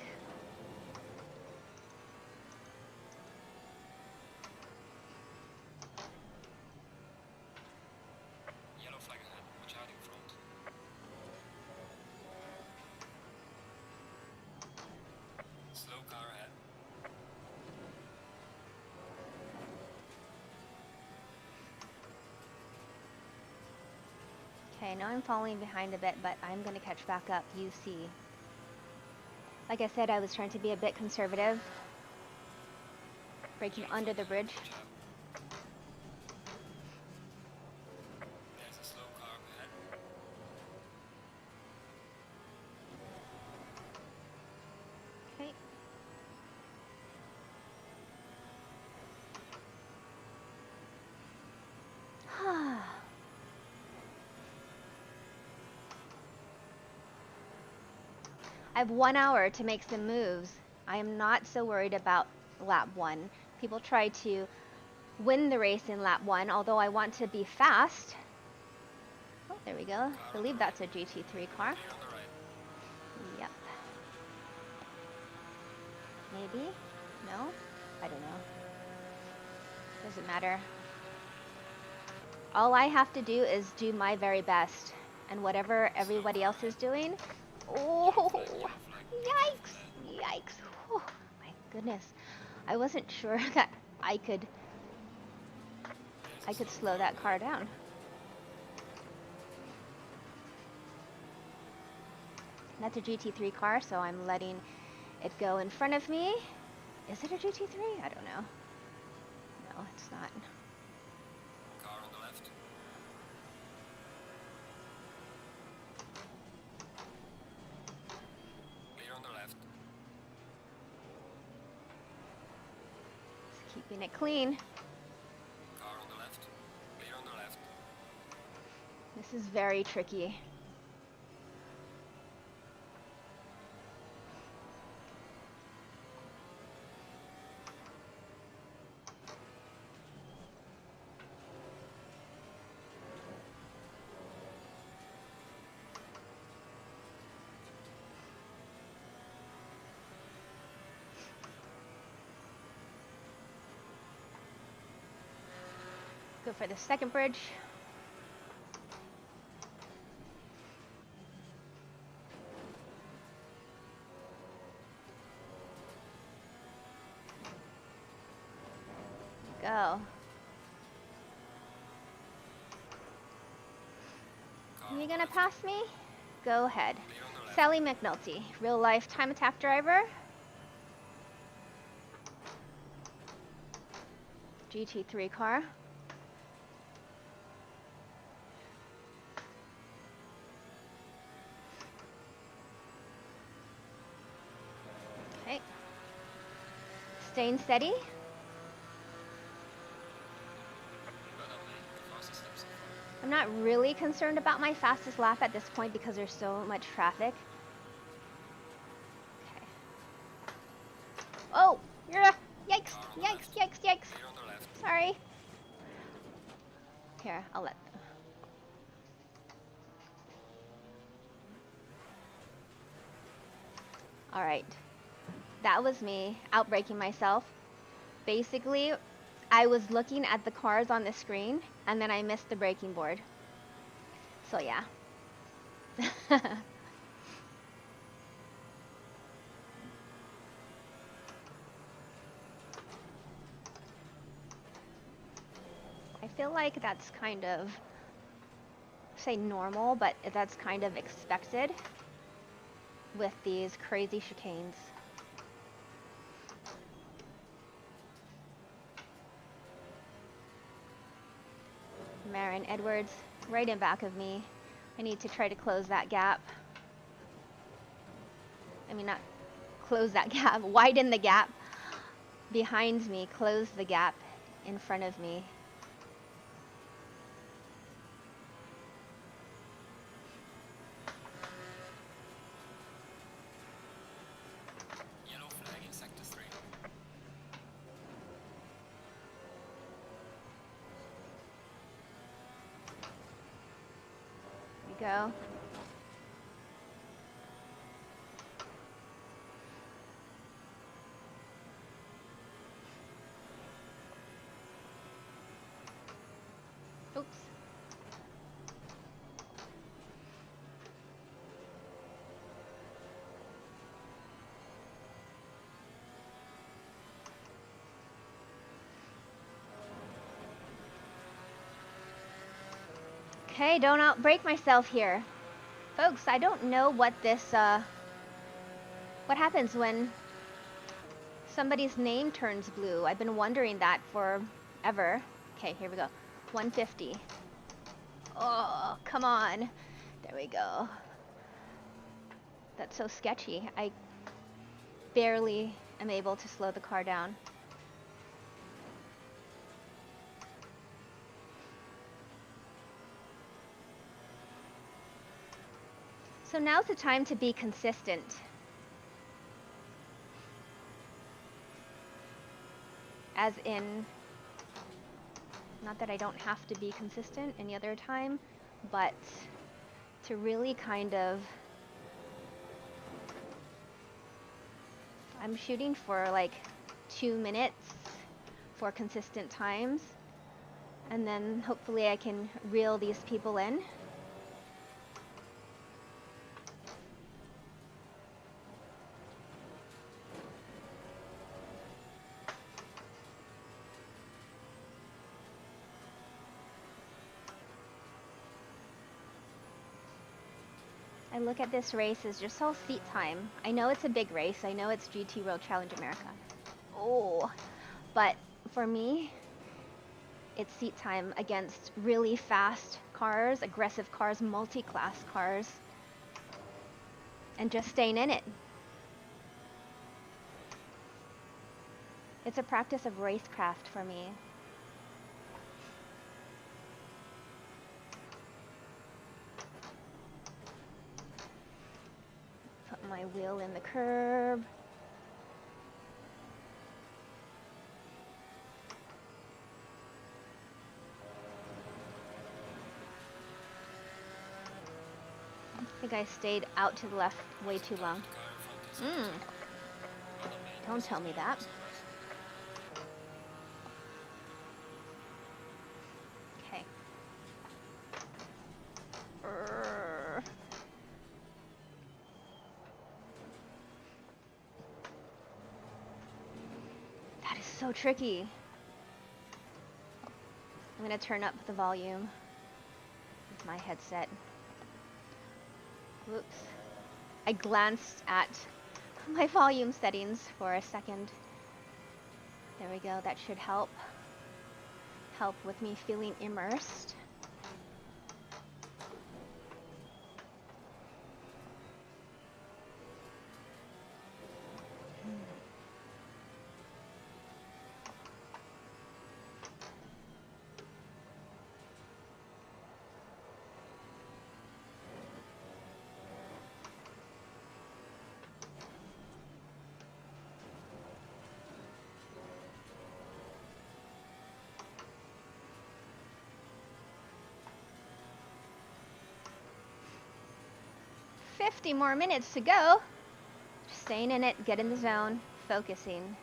Yellow flag ahead. Watch out in front. Slow car ahead. Okay, now I'm falling behind a bit, but I'm going to catch back up. You see. Like I said, I was trying to be a bit conservative. Braking Yellow under flag, the bridge. jab. There's a slow car up ahead. Okay. I have 1 hour to make some moves. I am not so worried about lap 1. People try to win the race in lap 1, although I want to be fast. Oh, there we go. I believe that's a GT3 car. Clear on the right. Yep. Maybe? No? I don't know. Doesn't matter. All I have to do is do my very best. And whatever everybody else is doing... Oh! Yellow flag. Be careful Yikes! there. Yikes! Oh, my goodness. I wasn't sure that I could There's a slow slow that up car ahead. down. That's a GT3 car, so I'm letting it go in front of me. Is it a GT3? I don't know. No, it's not. Car on the left. Clear on the left. It's keeping it clean. Car on the left. Clear on the left. This is very tricky. Go for the second bridge. Go. Car Are on you the gonna left. pass me? Go ahead. Clear on the left. Sally McNulty, real life time attack driver. GT3 car. Okay. Staying steady. Well done, mate. Fastest lap so far. I'm not really concerned about my fastest lap at this point because there's so much traffic. Okay. Oh! Yikes! Car on the Yikes! left. Yikes! Yikes! Clear on the left. Sorry. Here, I'll let them. All right. That was me outbraking myself. Basically, I was looking at the cars on the screen and then I missed the braking board. So yeah. I feel like that's kind of, say normal, but that's kind of expected with these crazy chicanes. Marin Edwards right in back of me. I need to try to close that gap. I mean, not close that gap, widen the gap behind me, close the gap in front of me. Yellow flag in sector 3. There we go. Oops. Okay, don't outbreak myself here. Folks, I don't know what this, what happens when somebody's name turns blue. I've been wondering that forever. Okay, here we go. 150. Oh, come on. There we go. That's so sketchy. I barely am able to slow the car down. So now's the time to be consistent. As in, not that I don't have to be consistent any other time, but to really kind of, I'm shooting for like 2 minutes for consistent times, and then hopefully I can reel these people in. I look at this race as just all seat time. I know it's a big race. I know it's GT World Challenge America. Oh, but for me, it's seat time against really fast cars, aggressive cars, multi-class cars, and just staying in it. It's a practice of racecraft for me. Put my wheel in the curb. I think I stayed out to the left way too long. Don't tell me that. Okay. That is so tricky. I'm gonna turn up the volume with my headset. Whoops. I glanced at my volume settings for a second. There we go, that should help. Help with me feeling immersed. $50 more minutes to go. Just staying in it, get in the zone, focusing.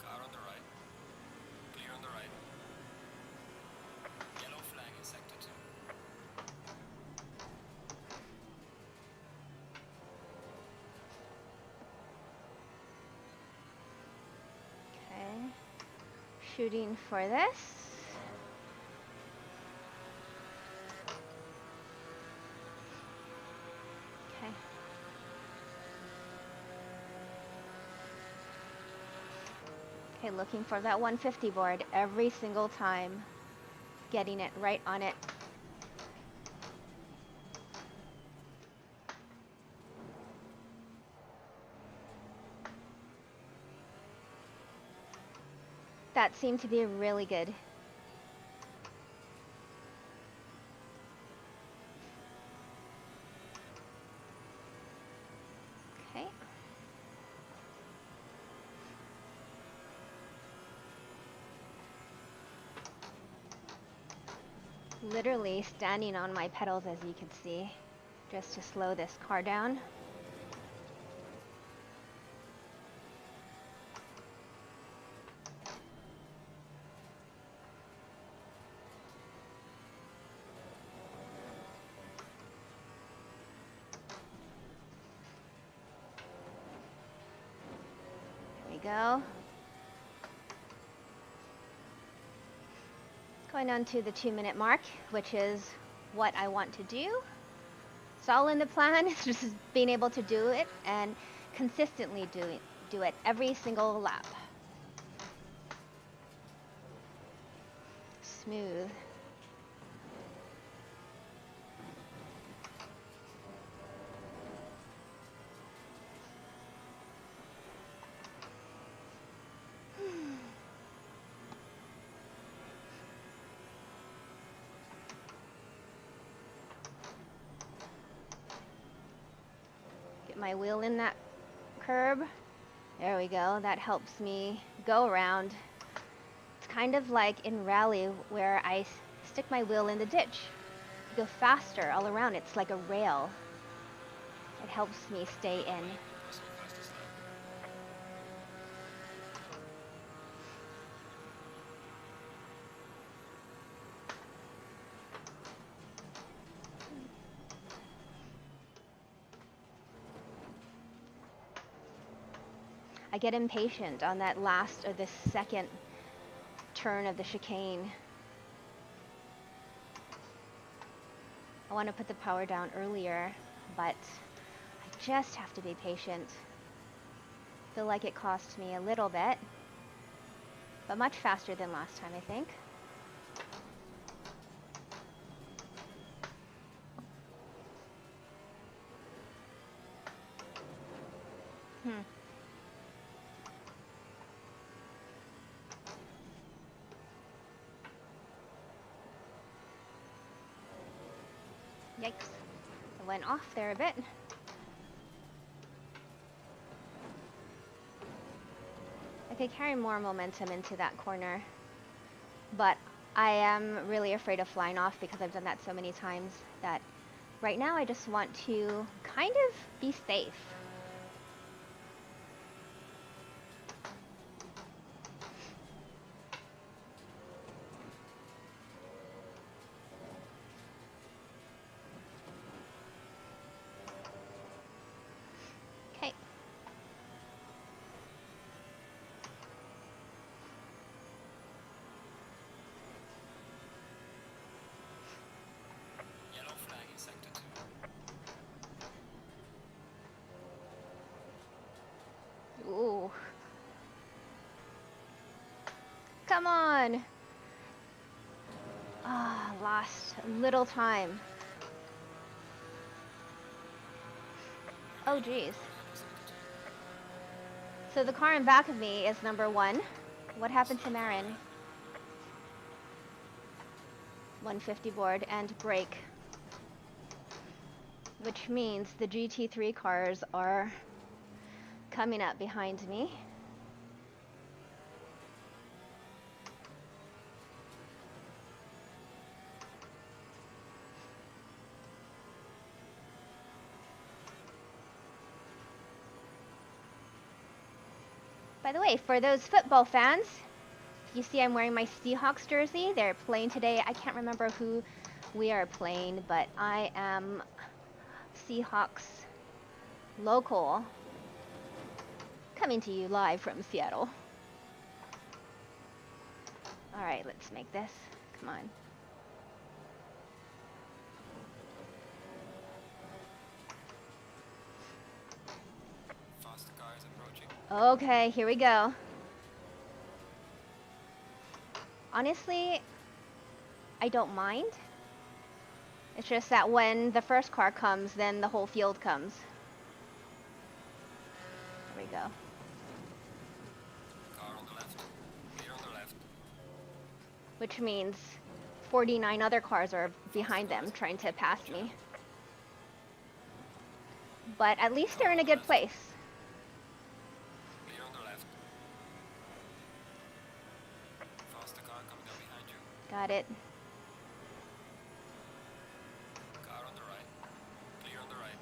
Car on the right. Clear on the right. Yellow flag in sector 2. Okay. Shooting for this. Okay. Okay, looking for that 150 board every single time. Getting it right on it. That seemed to be really good. Okay. Literally standing on my pedals, as you can see, just to slow this car down. go. Going on to the 2-minute mark, which is what I want to do. It's all in the plan. It's just being able to do it and consistently do it every single lap. Smooth. Get my wheel in that curb. There we go. That helps me go around. It's kind of like in rally where I stick my wheel in the ditch. You go faster all around. It's like a rail. It helps me stay in. What's your fastest lap? I get impatient on that last or the second turn of the chicane. I want to put the power down earlier, but I just have to be patient. Feel like it cost me a little bit, but much faster than last time, I think. Yikes. I went off there a bit. I could carry more momentum into that corner, but I am really afraid of flying off because I've done that so many times that right now I just want to kind of be safe. Okay. Yellow flag in sector 2. Ooh. Come on! Ah, lost a little time. Oh, geez. So the car in back of me is number 1. What happened to Marin? 150 board and brake. Which means the GT3 cars are coming up behind me. By the way, for those football fans, you see I'm wearing my Seahawks jersey. They're playing today. I can't remember who we are playing, but I am Seahawks local, coming to you live from Seattle. All right, let's make this. Come on. Faster car is approaching. Okay, here we go. Honestly, I don't mind. It's just that when the first car comes, then the whole field comes. There we go. Car on the left. Clear on the left. Which means 49 other cars are behind them trying to pass me. But at least they're in a good place. Clear on the left. Faster car coming up behind you. Got it. Car on the right. Clear on the right.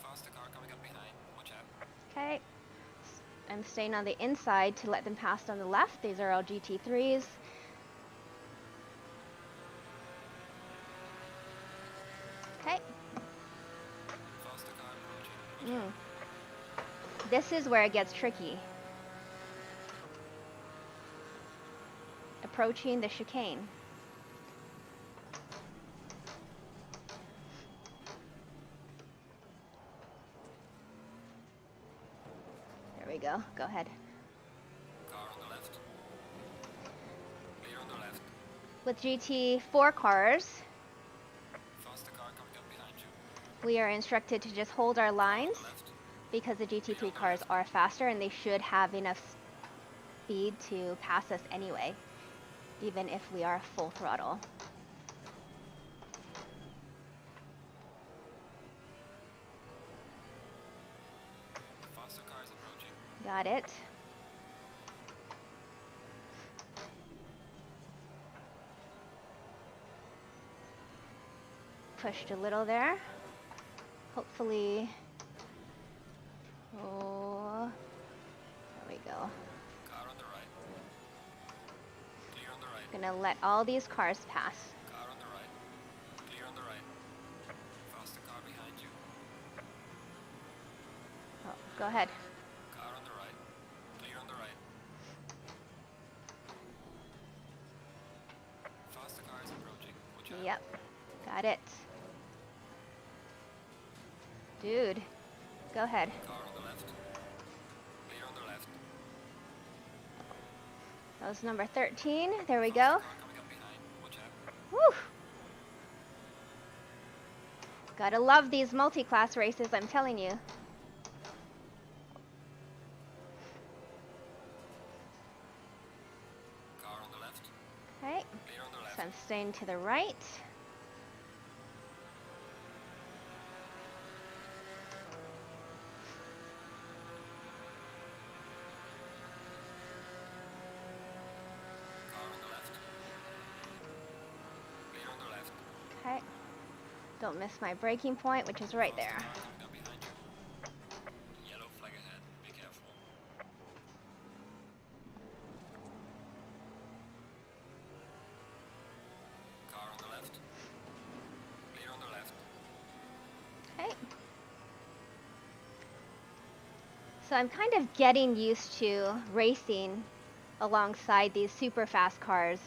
Faster car coming up behind. Watch out. Okay. I'm staying on the inside to let them pass on the left. These are all GT3s. Okay. Faster car approaching. Mm. This is where it gets tricky. Approaching the chicane. There we go. Go ahead. Car on the left. Clear on the left. With GT4 cars, Faster car coming up behind you. we are instructed to just hold our Car on lines the left. because the GT3 cars are faster and they should have enough speed to pass us anyway, even if we are full throttle. The faster car is approaching. Got it. Pushed a little there. Hopefully. Oh, there we go. Car on the right. Clear on the right. Gonna let all these cars pass. Car on the right. Clear on the right. Faster car behind you. Oh, go ahead. Car on the right. Clear on the right. Faster car is approaching. Watch out. Yep. Got it. Dude, go ahead. Car on the left. Clear on the left. That was number 13. There we Faster go. car coming up behind. Watch out. Woo! Gotta love these multi-class races, I'm telling you. Car on the left. Okay, Clear on the left. so I'm staying to the right. Car on the left. Clear on the left. Okay. Don't miss my braking point, which is right there. Faster car coming up behind you. Yellow flag ahead. Be careful. Car on the left. Clear on the left. Okay. So I'm kind of getting used to racing alongside these super fast cars.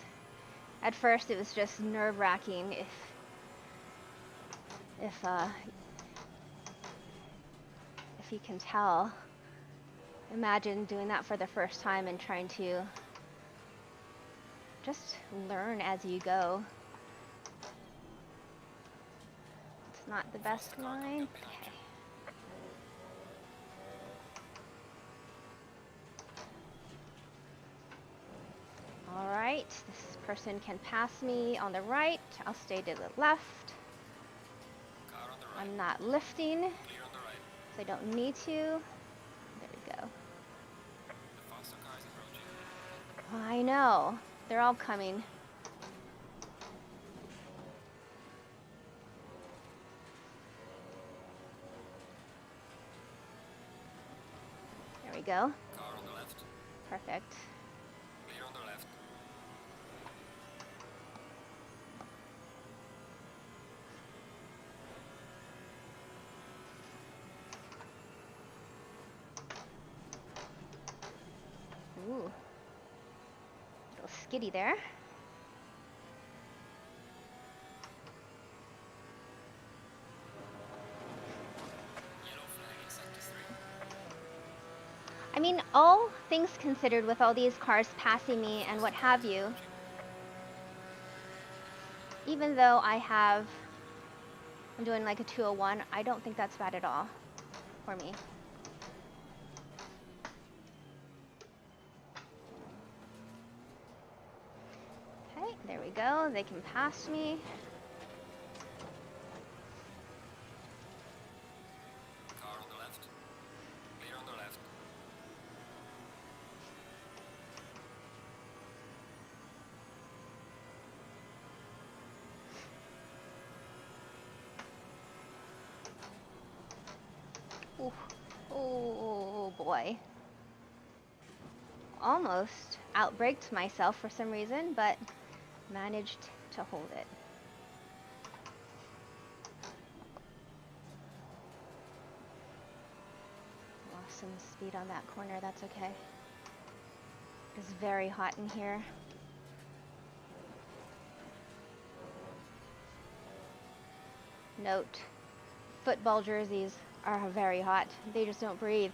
At first it was just nerve-wracking if you can tell. Imagine doing that for the first time and trying to just learn as you go. It's not the best line. Okay. Alright, this person can pass me on the right. I'll stay to the left. Car on the right. I'm not lifting, Clear on the right. so I don't need to. There we go. The faster car is approaching. I know. They're all coming. There we go. Car on the left. Perfect. Clear on the left. Ooh. Little skiddy there. Yellow flag in sector 3. I mean, all things considered, with all these cars passing me and what have you, even though I'm doing like a 201, I don't think that's bad at all for me. Okay, there we go. They can pass me. Car on the left. Clear on the left. Ooh. Oh boy. Almost outbraked myself for some reason, but managed to hold it. some speed on that corner, that's okay. It's very hot in here. Note, football jerseys are very hot. They just don't breathe.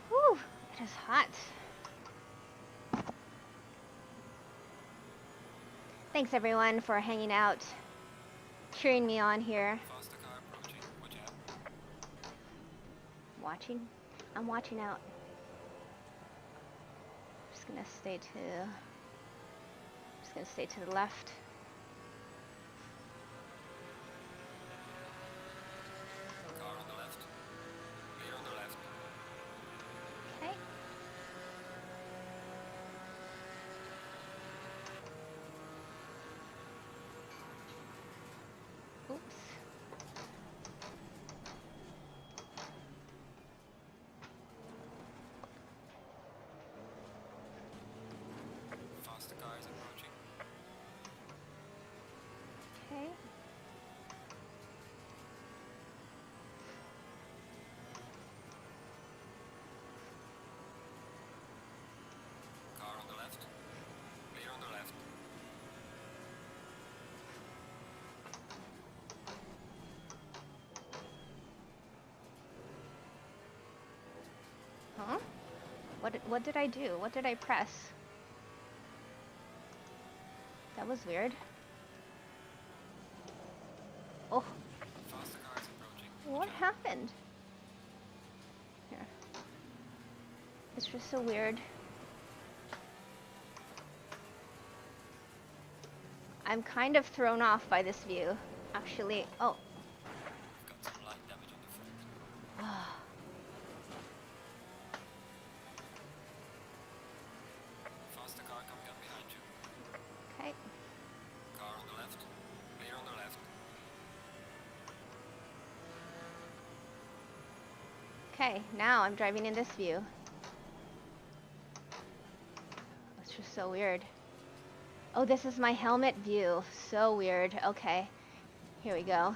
Whew, it is hot. Thanks everyone for hanging out, cheering me on here. Faster car approaching. Watch out. Watching? I'm watching out. Just gonna stay to the left. Car on the left. Clear on the left. Okay. Oops. Faster car is approaching. Okay. Car on the left. Clear on the left. Huh? What did I do? What did I press? That was weird. Oh, Faster car is approaching. what happened? Here. It's just so weird. I'm kind of thrown off by this view. Actually, oh. We've got some light damage on the front. Faster car coming up behind you. Okay. Car on the left. Clear on the left. Okay, now I'm driving in this view. It's just so weird. Oh, this is my helmet view. So weird. Okay, here we go.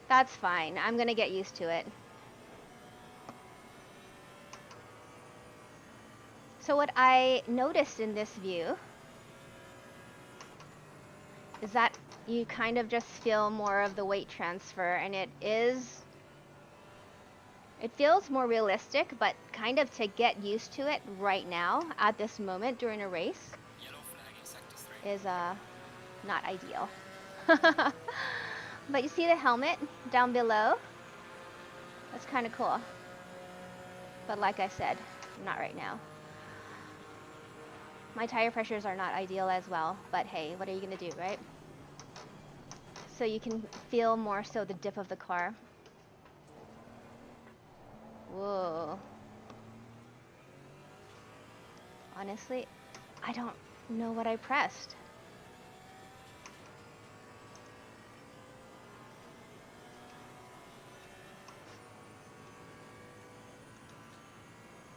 That's fine. I'm gonna get used to it. So what I noticed in this view is that you kind of just feel more of the weight transfer, and it feels more realistic, but kind of to get used to it right now at this moment during a race Yellow flag in sector 3. is not ideal. But you see the helmet down below? That's kind of cool. But like I said, not right now. My tire pressures are not ideal as well, but hey, what are you gonna do, right? So you can feel more so the dip of the car. Whoa. Honestly, I don't know what I pressed.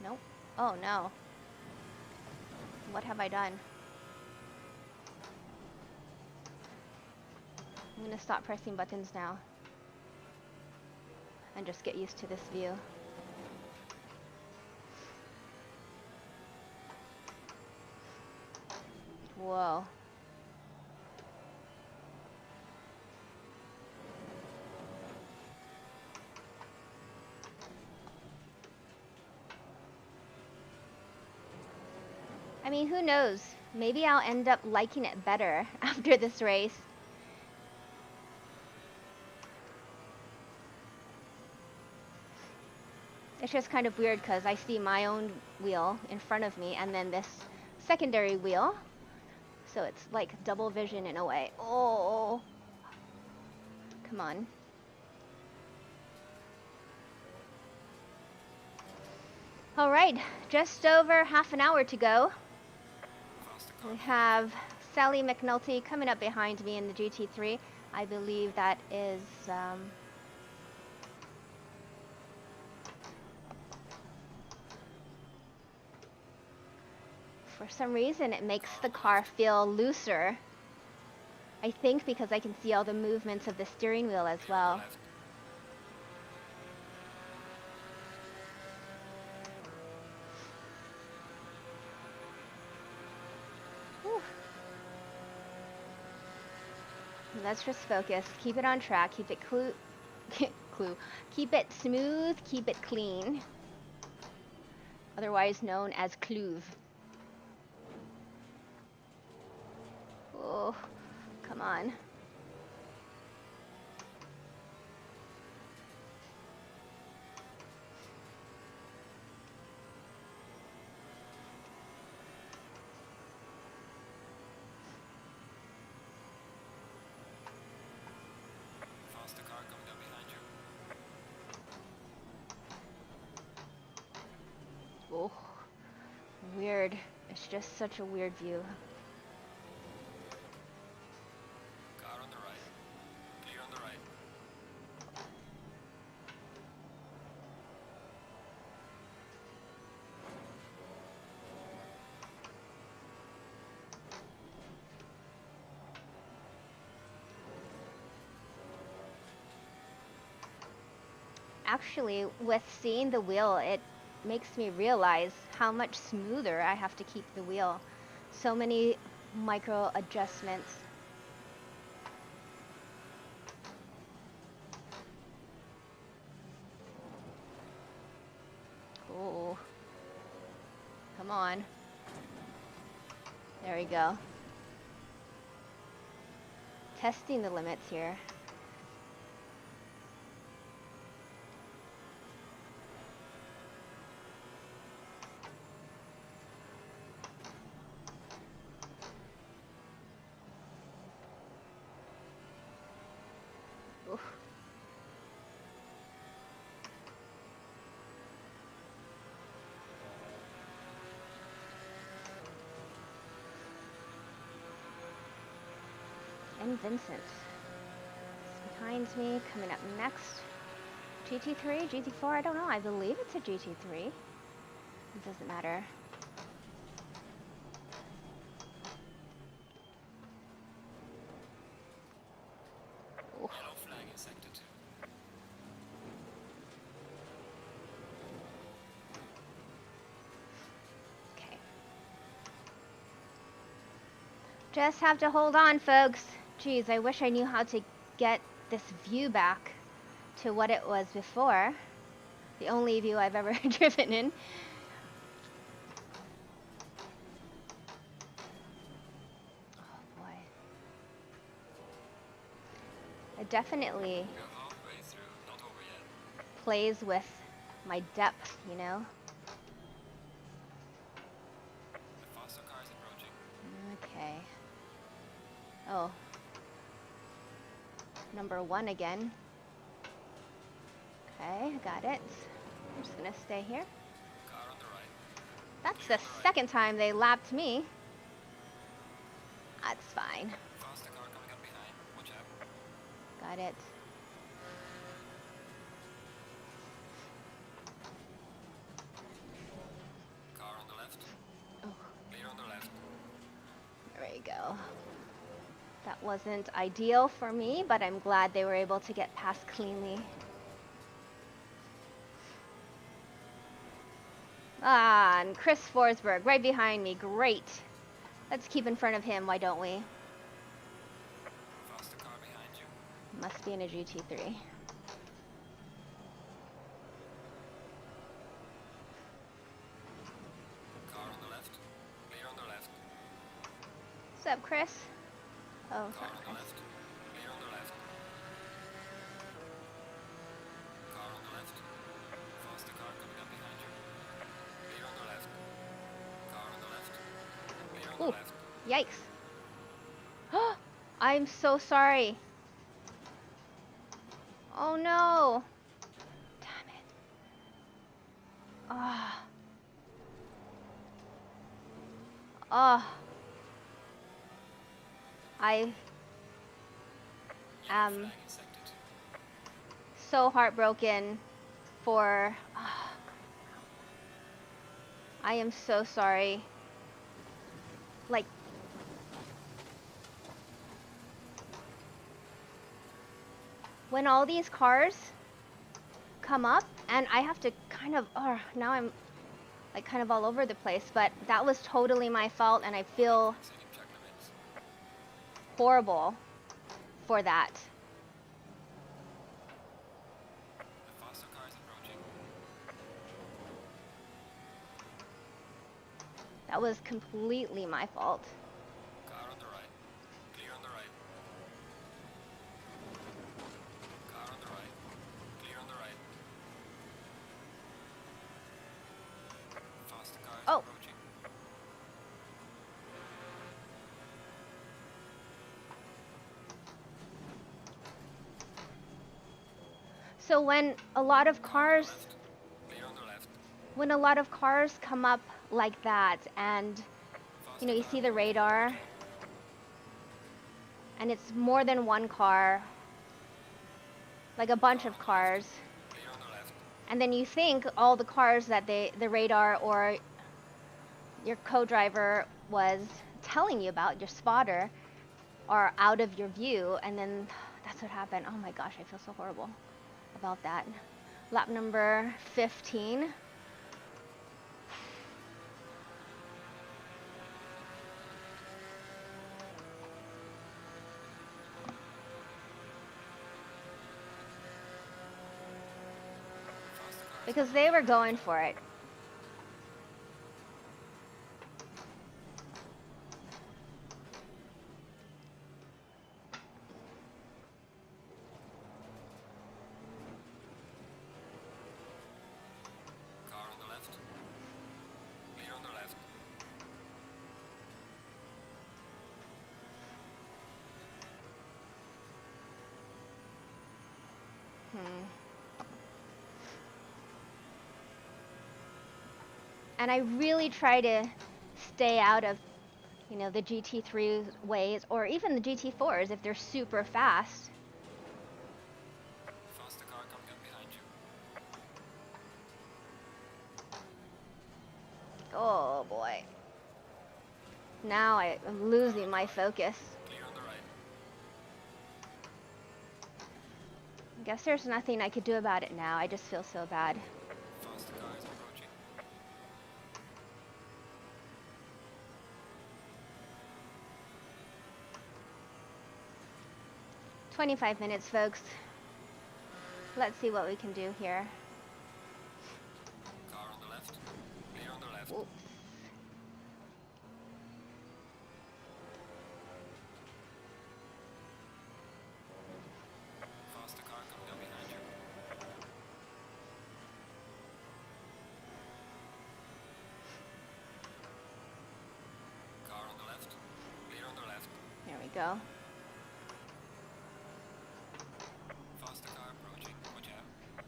Nope. Oh no. What have I done? I'm gonna stop pressing buttons now and just get used to this view. Whoa. I mean, who knows? Maybe I'll end up liking it better after this race. It's just kind of weird because I see my own wheel in front of me and then this secondary wheel. So it's like double vision in a way. Oh, come on. All right, just over half an hour to go. Faster car. We have Sally McNulty coming up behind me in the GT3. I believe that is for some reason it makes the car feel looser. I think because I can see all the movements of the steering wheel as well. Whew. Let's just focus. Keep it on track. Keep it Keep it smooth. Keep it clean. Otherwise known as Cluve. Oh, come on. Faster car coming up behind you. Oh, weird. It's just such a weird view. Car on the right. Clear on the right. Actually, with seeing the wheel, it makes me realize how much smoother I have to keep the wheel. So many micro adjustments. Oh, come on. There we go. Testing the limits here. Oof. And Vincent is behind me, coming up next. GT3, GT4, I don't know. I believe it's a GT3. It doesn't matter. Oof. Yellow flag in sector 2. Okay. Just have to hold on, folks. Geez, I wish I knew how to get this view back to what it was before. The only view I've ever driven in. Oh boy. It definitely You're halfway through, not over yet. plays with my depth, you know? The faster car is approaching. Okay. Oh. Number 1 again. Okay, got it. I'm just gonna stay here. Car on the right. That's the second time they lapped me. That's fine. Faster car coming up behind. Watch out. Got it. Car on the left. Oh, Clear on the left. there we go. That wasn't ideal for me, but I'm glad they were able to get past cleanly. Ah, and Chris Forsberg right behind me. Great. Let's keep in front of him, why don't we? Faster car behind you. Must be in a GT3. Car on the left. Clear on the left. What's up, Chris? Oh, it's Car not on the Chris. left. Clear on the left. Car on the left. Faster car coming up behind you. Clear on the left. Car on the left. Clear on Ooh, the left. yikes. I'm so sorry. Oh no. Damn it. Ah. I Yellow am flag in sector 2. so heartbroken for. I am so sorry. Like, when all these cars come up and I have to kind of, now I'm like kind of all over the place, but that was totally my fault and I feel Setting track limits. horrible for that. The faster car is approaching. That was completely my fault. Car on the right. Clear on the right. Car on the right. Clear on the right. Faster car is Oh. approaching. So when a lot of Car on cars, the left. Clear on the left. when a lot of cars come up like that and Faster you car see the approaching. radar and it's more than one car, like a bunch of cars, Clear on the left. and then you think all the cars that the radar or your co-driver was telling you about, your spotter, are out of your view, and then that's what happened. Oh my gosh, I feel so horrible about that. Lap number 15. Faster car is Because they were going for it. car on the left. Clear on the left. And I really try to stay out of, the GT3 ways or even the GT4s if they're super fast. Faster car coming up behind you. Oh boy. Now I'm losing my focus. Clear on the right. I guess there's nothing I could do about it now. I just feel so bad. Faster car is approaching. 25 minutes, folks. Let's see what we can do here. Car on the left. Clear on the left. Oops. Faster car coming up behind you. Car on the left. Clear on the left. There we go. Faster car approaching. Watch out.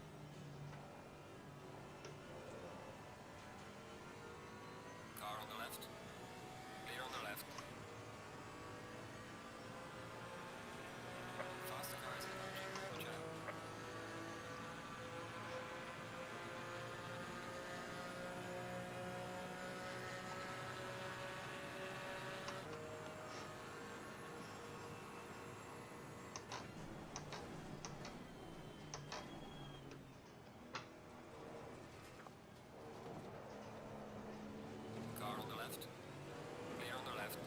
Car on the left. Clear on the left. Faster car is approaching. Watch out. Car on the left. Clear on the left.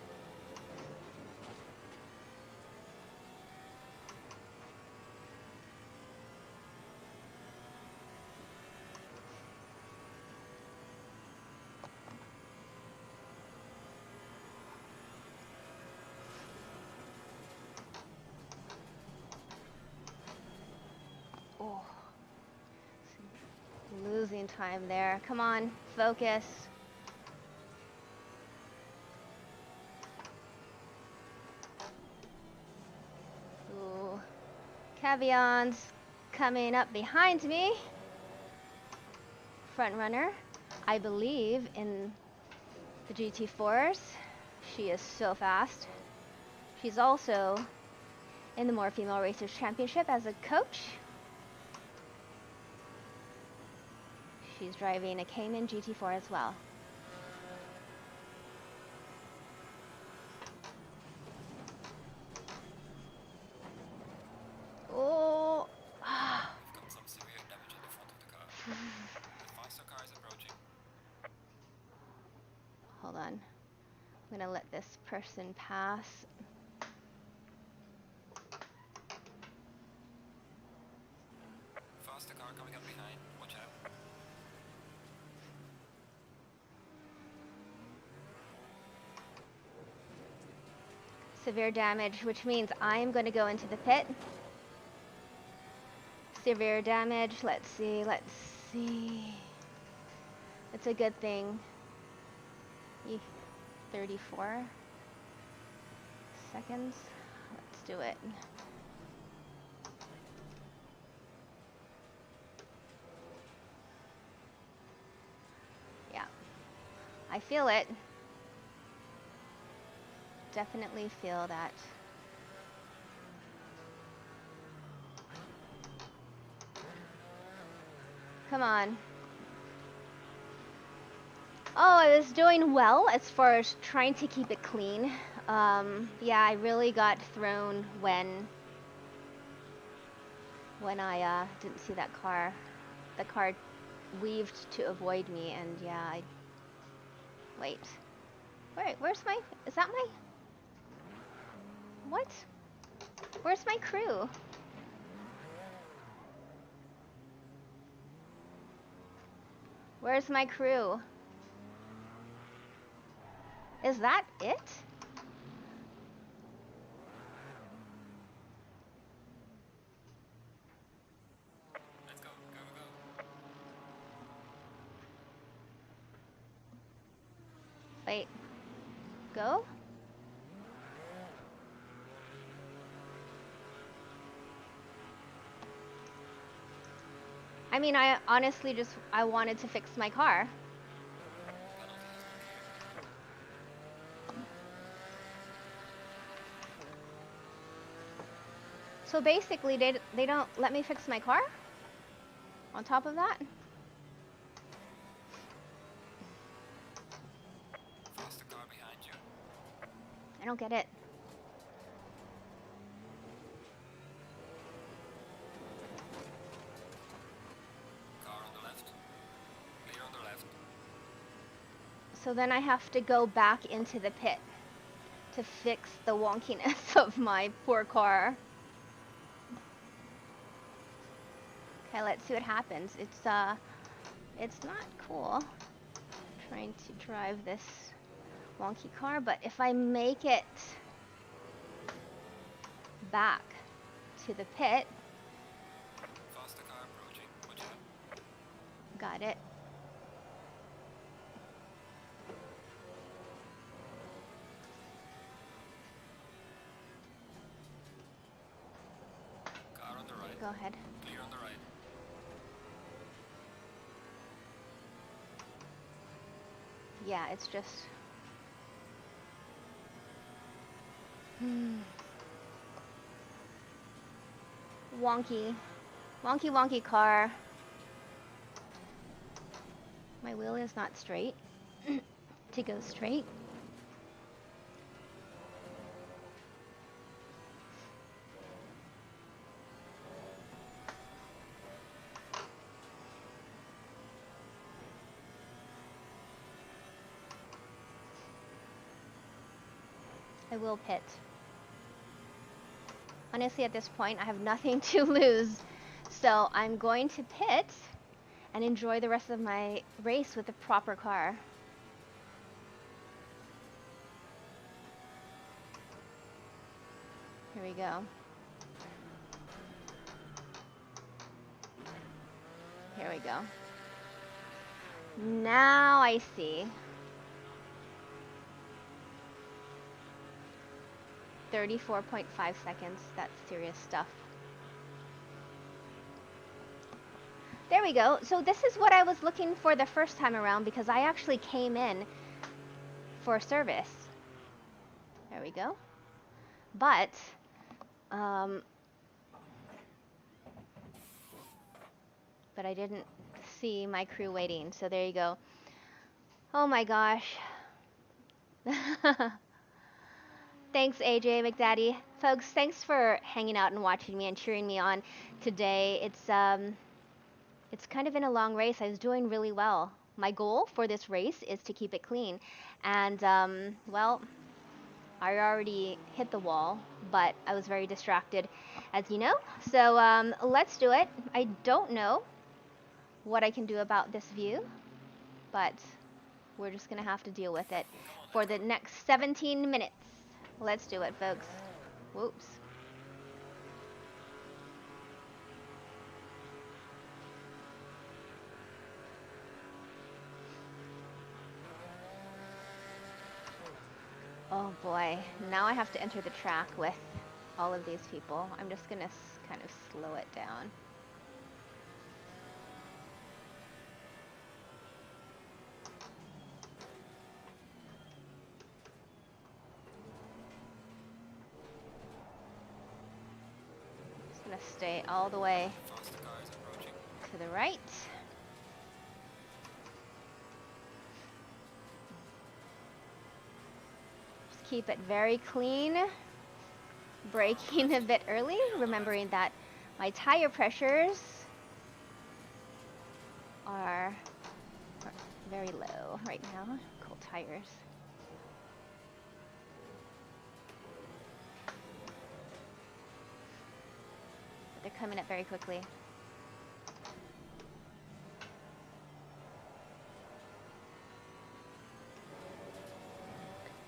Oh. Losing time there. Come on, focus. Ooh. Cavion's coming up behind me. Front runner, I believe, in the GT4s. She is so fast. She's also in the More Female Racers Championship as a coach. She's driving a Cayman GT4 as well. Oh! We've got some severe damage on the front of the car. The faster car is approaching. Hold on. I'm gonna let this person pass. Faster car coming up behind. Watch out. Severe damage, which means I'm going to go into the pit. Severe damage, let's see. It's a good thing. 34 seconds. Let's do it. Yeah. I feel it. Definitely feel that. Come on. Oh, I was doing well as far as trying to keep it clean. Yeah, I really got thrown when I didn't see that car. The car weaved to avoid me, and yeah, wait. Where's my, is that my, what? Where's my crew? Where's my crew? Is that it? Let's go. Go, go, go. Wait. Go? I mean, I honestly I wanted to fix my car. Penalty has been cleared. So basically, they don't let me fix my car? On top of that? Faster car behind you. I don't get it. Car on the left. Clear on the left. So then I have to go back into the pit to fix the wonkiness of my poor car. Okay, let's see what happens. It's not cool trying to drive this wonky car, but if I make it back to the pit, Faster car approaching. Watch out. got it. Car on the right. Go ahead. Clear on the right. Yeah, it's just wonky car. My wheel is not straight to go straight. I will pit. Honestly, at this point, I have nothing to lose. So I'm going to pit and enjoy the rest of my race with the proper car. Here we go. Here we go. Now I see. 34.5 seconds. That's serious stuff. There we go. So this is what I was looking for the first time around because I actually came in for service. There we go. But um, I didn't see my crew waiting, so there you go. Oh my gosh. Thanks, AJ McDaddy. Folks, thanks for hanging out and watching me and cheering me on today. It's kind of been a long race. I was doing really well. My goal for this race is to keep it clean. And, well, I already hit the wall, but I was very distracted, as you know. So, let's do it. I don't know what I can do about this view, but we're just gonna have to deal with it for the next 17 minutes. Let's do it, folks. Whoops. Oh boy, now I have to enter the track with all of these people. I'm just gonna kind of slow it down. Just gonna stay all the way Faster car is approaching. to the right. Just keep it very clean. Braking a bit early, remembering that my tire pressures are very low right now. Cold tires. But they're coming up very quickly.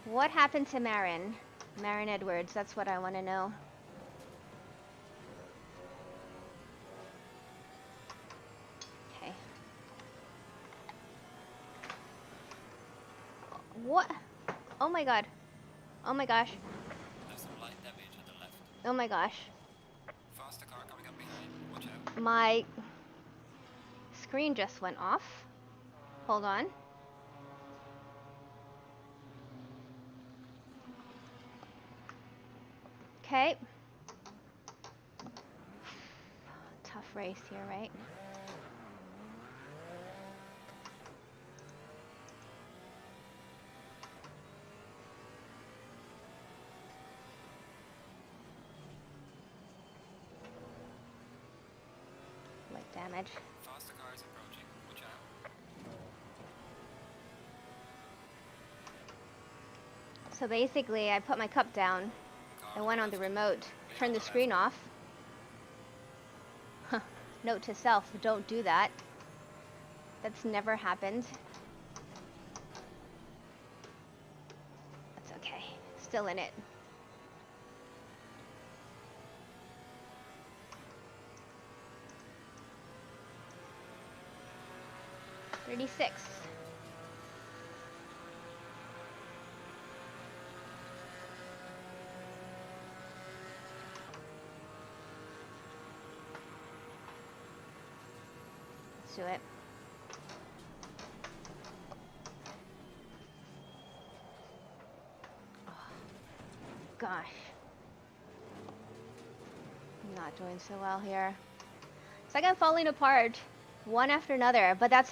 What happened to Marin? Marin Edwards, that's what I want to know. Okay. What? Oh my god. Oh my gosh. There's some light damage at the left. Oh my gosh. Faster car coming up behind. Watch out. My screen just went off. Hold on. Okay. Tough race here, right? Light damage. Faster car is approaching. Watch out. So basically, I put my cup down. I went on the remote, turned the screen off. Huh. Note to self, don't do that. That's never happened. That's okay. Still in it. $36. Let's do it. Oh, gosh. I'm not doing so well here. It's like I'm falling apart one after another, but that's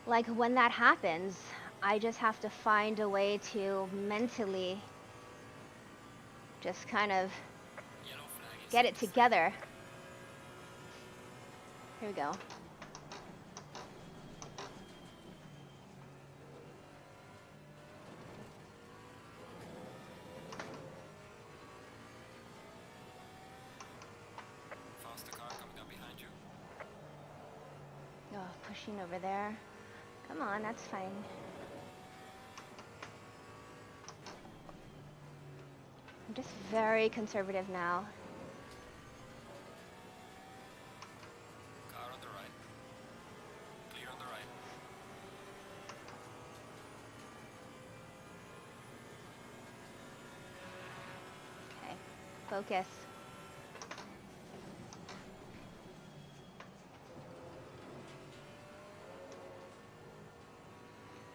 like when that happens, I just have to find a way to mentally just kind of Yellow flag is get it together. Here we go. Faster car coming up behind you. Oh, pushing over there. Come on, that's fine. I'm just very conservative now. Car on the right. Clear on the right. Okay, focus.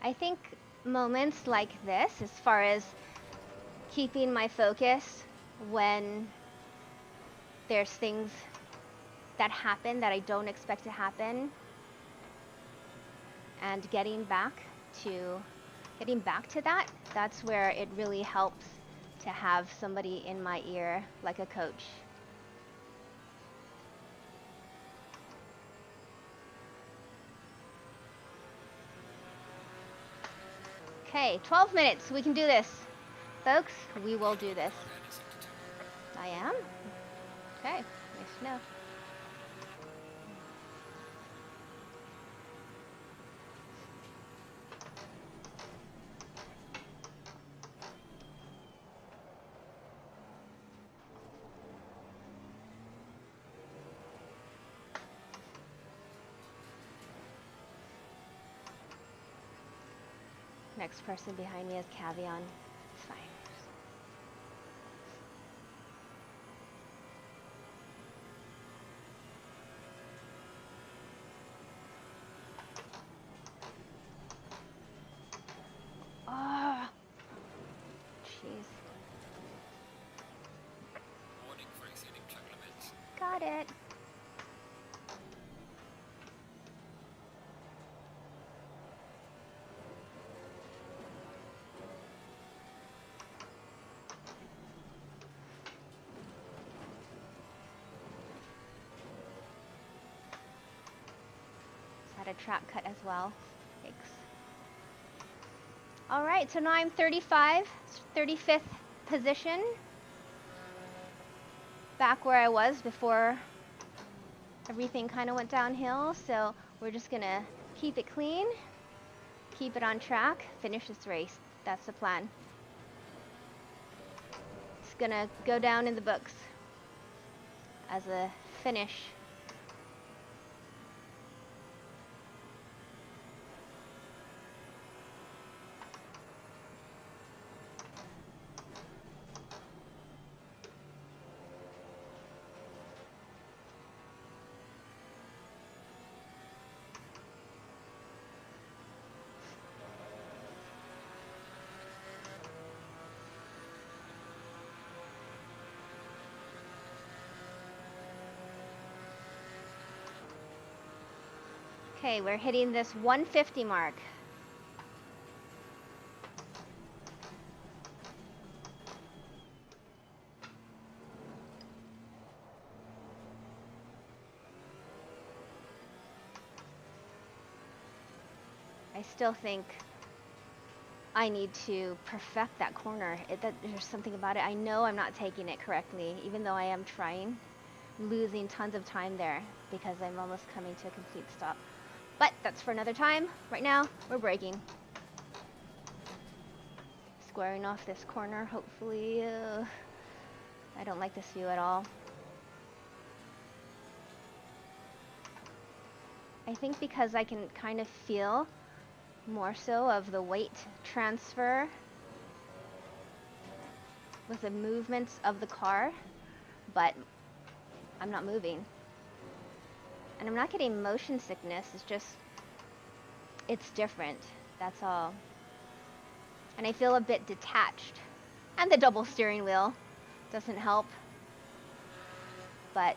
I think moments like this, as far as keeping my focus when there's things that happen that I don't expect to happen, and getting back to that, that's where it really helps to have somebody in my ear like a coach. Okay, 12 minutes. We can do this. Folks, we will do this. Car ahead in sector 2. I am? Okay, nice to know. Next person behind me is Cavion. It's fine. Oh, jeez. Warning for exceeding track limits. Got it. Had a track cut as well. Thanks. All right, so now I'm 35th position. Back where I was before everything kind of went downhill. So we're just gonna keep it clean, keep it on track, finish this race. That's the plan. It's gonna go down in the books as a finish. Okay, we're hitting this 150 mark. I still think I need to perfect that corner. There's something about it. I know I'm not taking it correctly, even though I am trying. Losing tons of time there because I'm almost coming to a complete stop. But that's for another time. Right now, we're braking. Squaring off this corner, hopefully. I don't like this view at all. I think because I can kind of feel more so of the weight transfer with the movements of the car, but I'm not moving. And I'm not getting motion sickness, it's just, it's different, that's all. And I feel a bit detached. And the double steering wheel doesn't help. But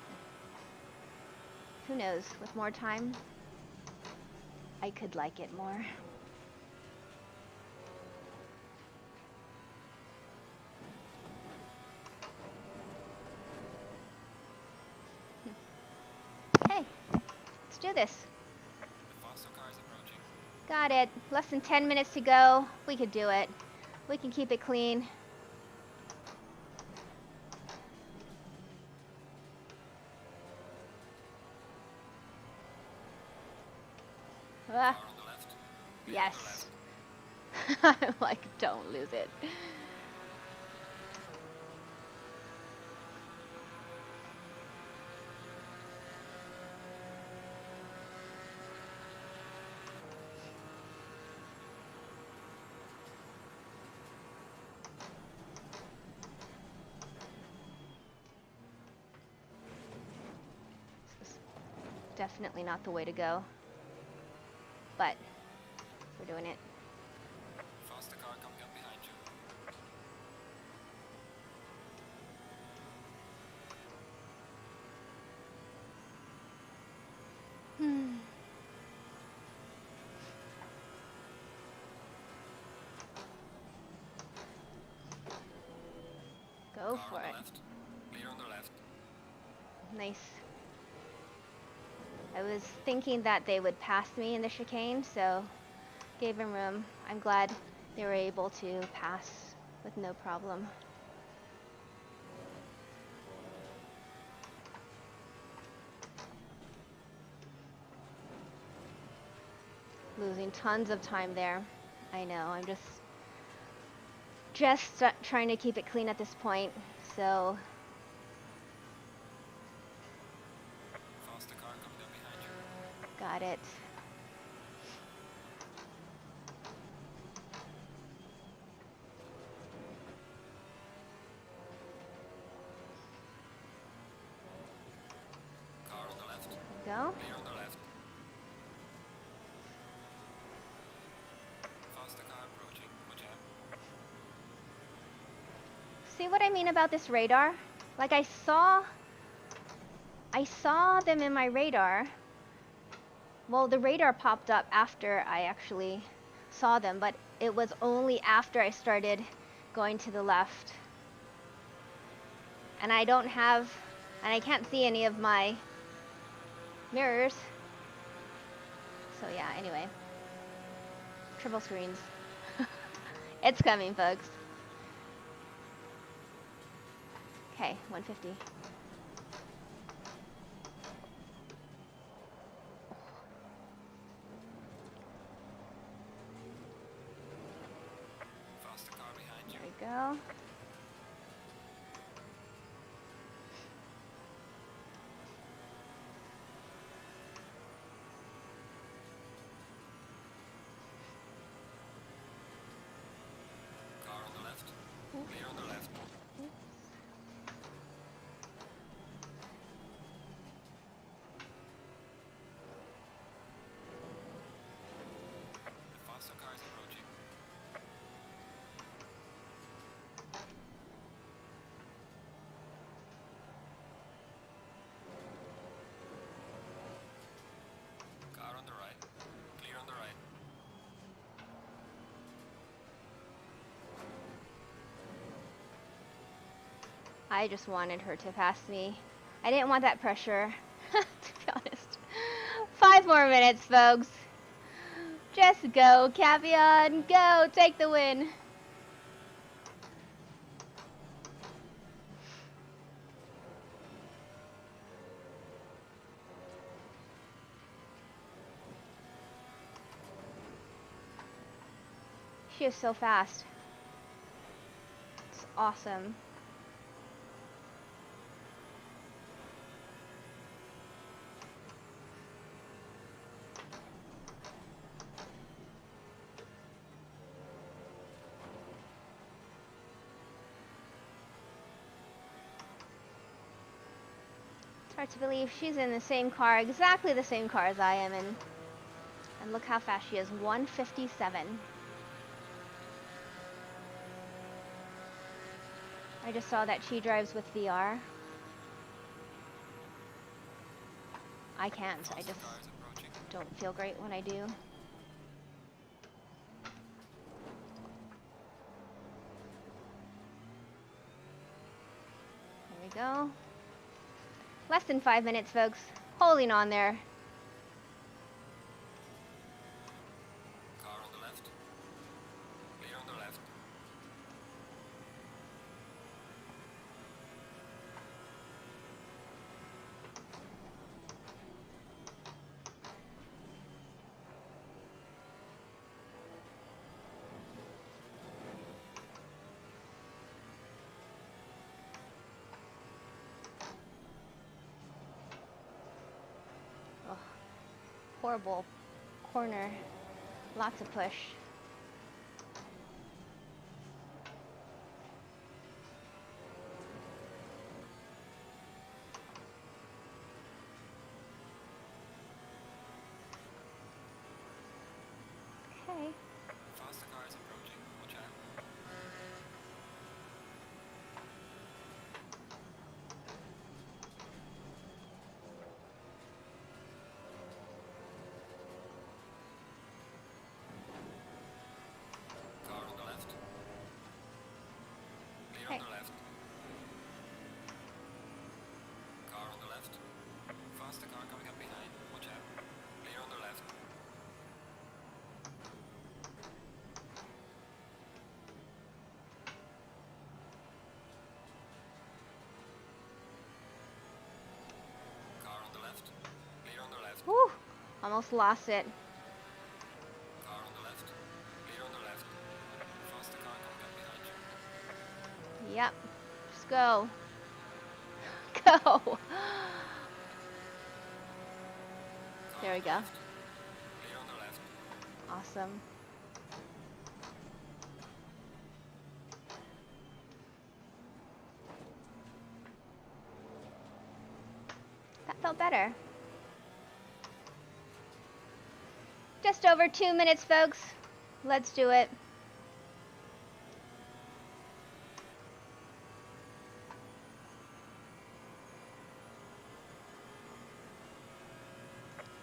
who knows, with more time, I could like it more. Okay, let's do this. The faster car is approaching. Got it. Less than 10 minutes to go. We could do it. We can keep it clean. Ah, Car on the left. yes. I'm like, don't lose it. This is definitely not the way to go. But we're doing it. Faster car coming up behind you. Go Car for on the it. left. Clear on the left. Nice. I was thinking that they would pass me in the chicane, so gave him room. I'm glad they were able to pass with no problem. Losing tons of time there. I know, I'm just trying to keep it clean at this point, so Faster car coming up behind you. got it. Car on the left. Go. Clear on the left. Faster car approaching. Watch out. See what I mean about this radar? Like I saw them in my radar. Well, the radar popped up after I actually saw them, but it was only after I started going to the left. And I can't see any of my mirrors. So yeah, anyway. Triple screens. It's coming, folks. Okay, 150. Faster car behind you. There we go. Car on the left. Clear on the left. The faster car is approaching. Car on the right. Clear on the right. I just wanted her to pass me. I didn't want that pressure, to be honest. 5 more minutes, folks. Just go, Cavion. Go, take the win. She is so fast. It's awesome. It's hard to believe she's in the same car, exactly the same car as I am in. And look how fast she is, 157. I just saw that she drives with VR. I can't, I just Car is approaching. don't feel great when I do. There we go. Less than 5 minutes, folks. Holding on there. Car on the left. Clear on the left. Oh, horrible corner. Lots of push. Okay. Faster car is approaching. Watch out. Car on the left. Clear Okay. on the left. Almost lost it. Car on the left. Clear on the left. Faster car coming up behind you. Yep. Just go. Go. Car There on we the go. left. Clear on the left. Awesome. That felt better. Just over 2 minutes, folks. Let's do it.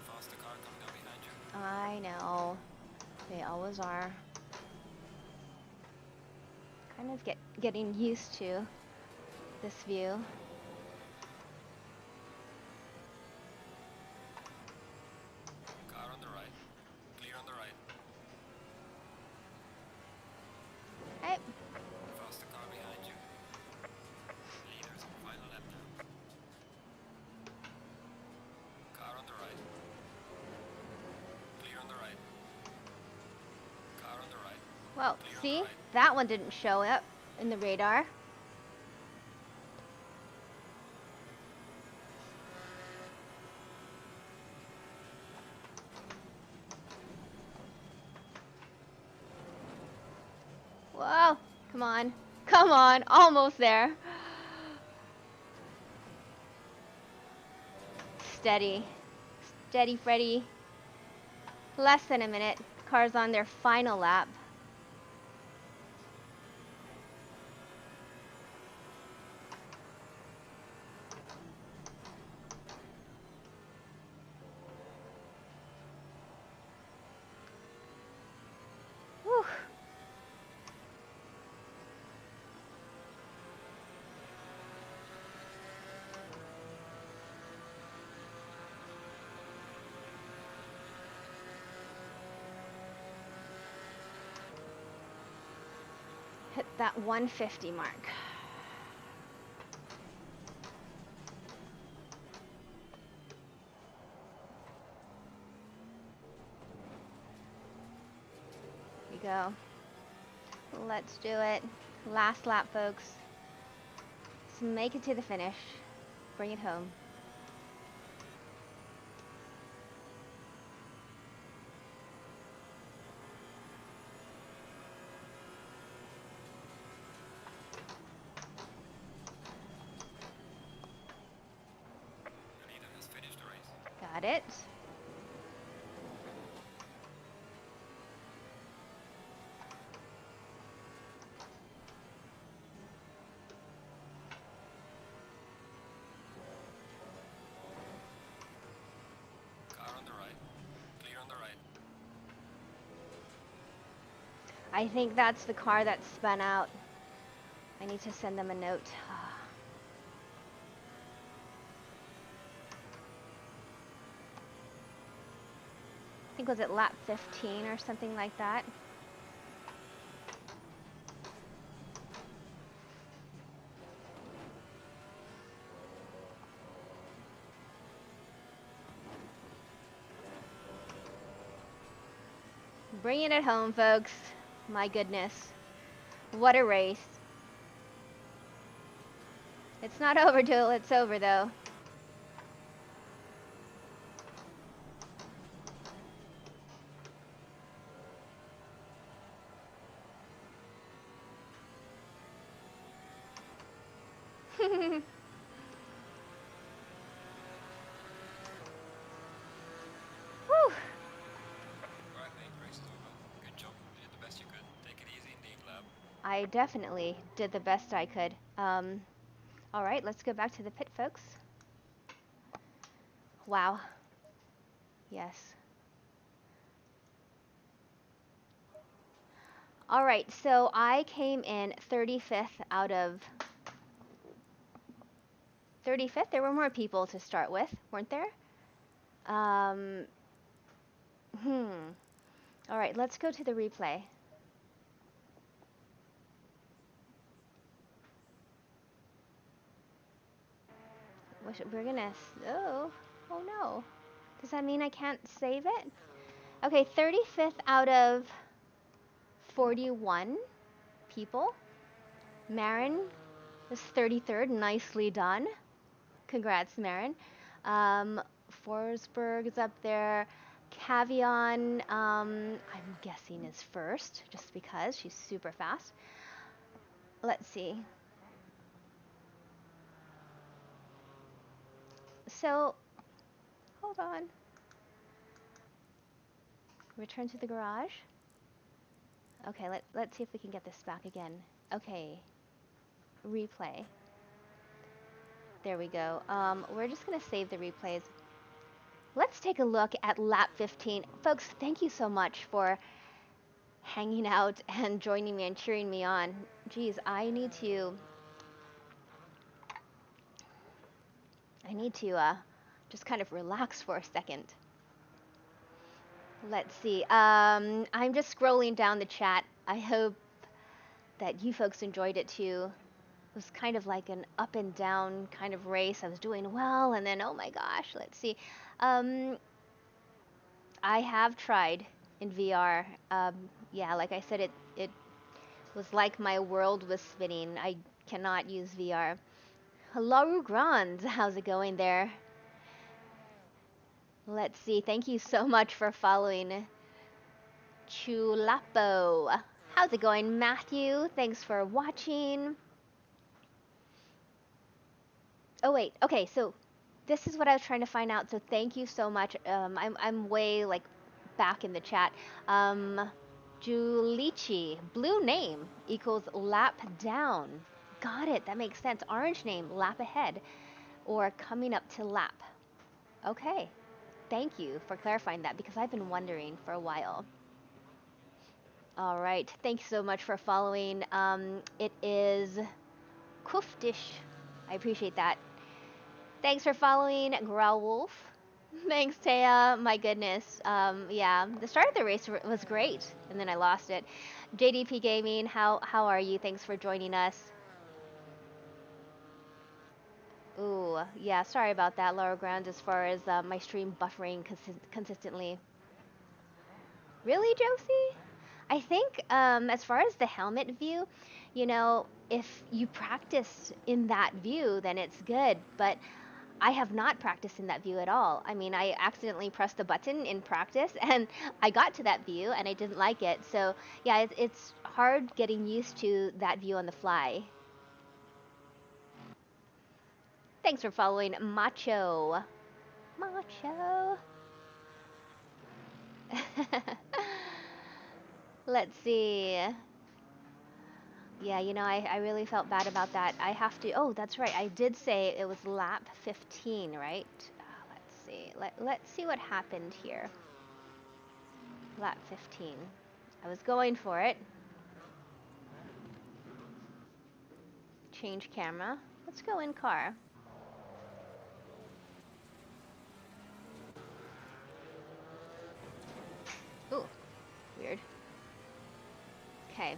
Faster car coming up behind you. I know. They always are. Kind of getting used to this view. Car on the right. Clear on the right. Hey. Faster car behind you. Leaders on final lap now. Car on the right. Clear on the right. Car on the right. Well, Clear on see? the right. That one didn't show up in the radar. Whoa. Come on. Come on. Almost there. Steady. Steady, Freddy. Less than a minute. Car's on their final lap. Whew. Hit that 150 mark. Here we go. Let's do it. Last lap, folks. Let's make it to the finish. Bring it home. The leader has finished the race. Got it. Car on the right. Clear on the right. I think that's the car that spun out. I need to send them a note. I think was it lap 15 or something like that. Bringing it home, folks. My goodness. What a race. It's not over till it's over, though. Whew. Alright, mate, race is over. Good job. You did the best you could. Take it easy indeed, lab. I definitely did the best I could. All right, let's go back to the pit, folks. Wow. Yes. All right, so I came in 35th out of 35th. There were more people to start with, weren't there? Um, All right, let's go to the replay. We're gonna. Oh no. Does that mean I can't save it? Okay, 35th out of 41 people. Marin is 33rd. Nicely done. Congrats, Marin. Forsberg is up there. Cavion, I'm guessing is first, just because she's super fast. Let's see. So, hold on. Return to the garage. Okay, let's see if we can get this back again. Okay, replay. There we go. We're just gonna save the replays. Let's take a look at lap 15. Folks, thank you so much for hanging out and joining me and cheering me on. Geez, I need to just kind of relax for a second. Let's see. I'm just scrolling down the chat. I hope that you folks enjoyed it too. It was kind of like an up and down kind of race. I was doing well, and then, oh my gosh, let's see. I have tried in VR. Yeah, like I said, it was like my world was spinning. I cannot use VR. Hello, Grand. How's it going there? Let's see. Thank you so much for following. Chulapo. How's it going, Matthew? Thanks for watching. Oh wait. Okay, so this is what I was trying to find out. So thank you so much. I'm way like back in the chat. Julichi, blue name equals lap down. Got it. That makes sense. Orange name, lap ahead, or coming up to lap. Okay. Thank you for clarifying that because I've been wondering for a while. All right. Thanks so much for following. It is Kuftish. I appreciate that. Thanks for following Growl Wolf. Thanks, Taya. My goodness. Yeah, the start of the race was great, and then I lost it. JDP Gaming, how are you? Thanks for joining us. Ooh, yeah, sorry about that, Lower Ground, as far as my stream buffering consistently. Really, Josie? I think as far as the helmet view, you know, if you practice in that view, then it's good. But I have not practiced in that view at all. I mean, I accidentally pressed the button in practice and I got to that view and I didn't like it. So yeah, it's hard getting used to that view on the fly. Thanks for following Macho. Macho. Let's see. Yeah, you know, I really felt bad about that. I have to, oh, that's right. I did say it was lap 15, right? Let's see. Let's see what happened here. Lap 15. I was going for it. Change camera. Let's go in car. Ooh, weird. Okay.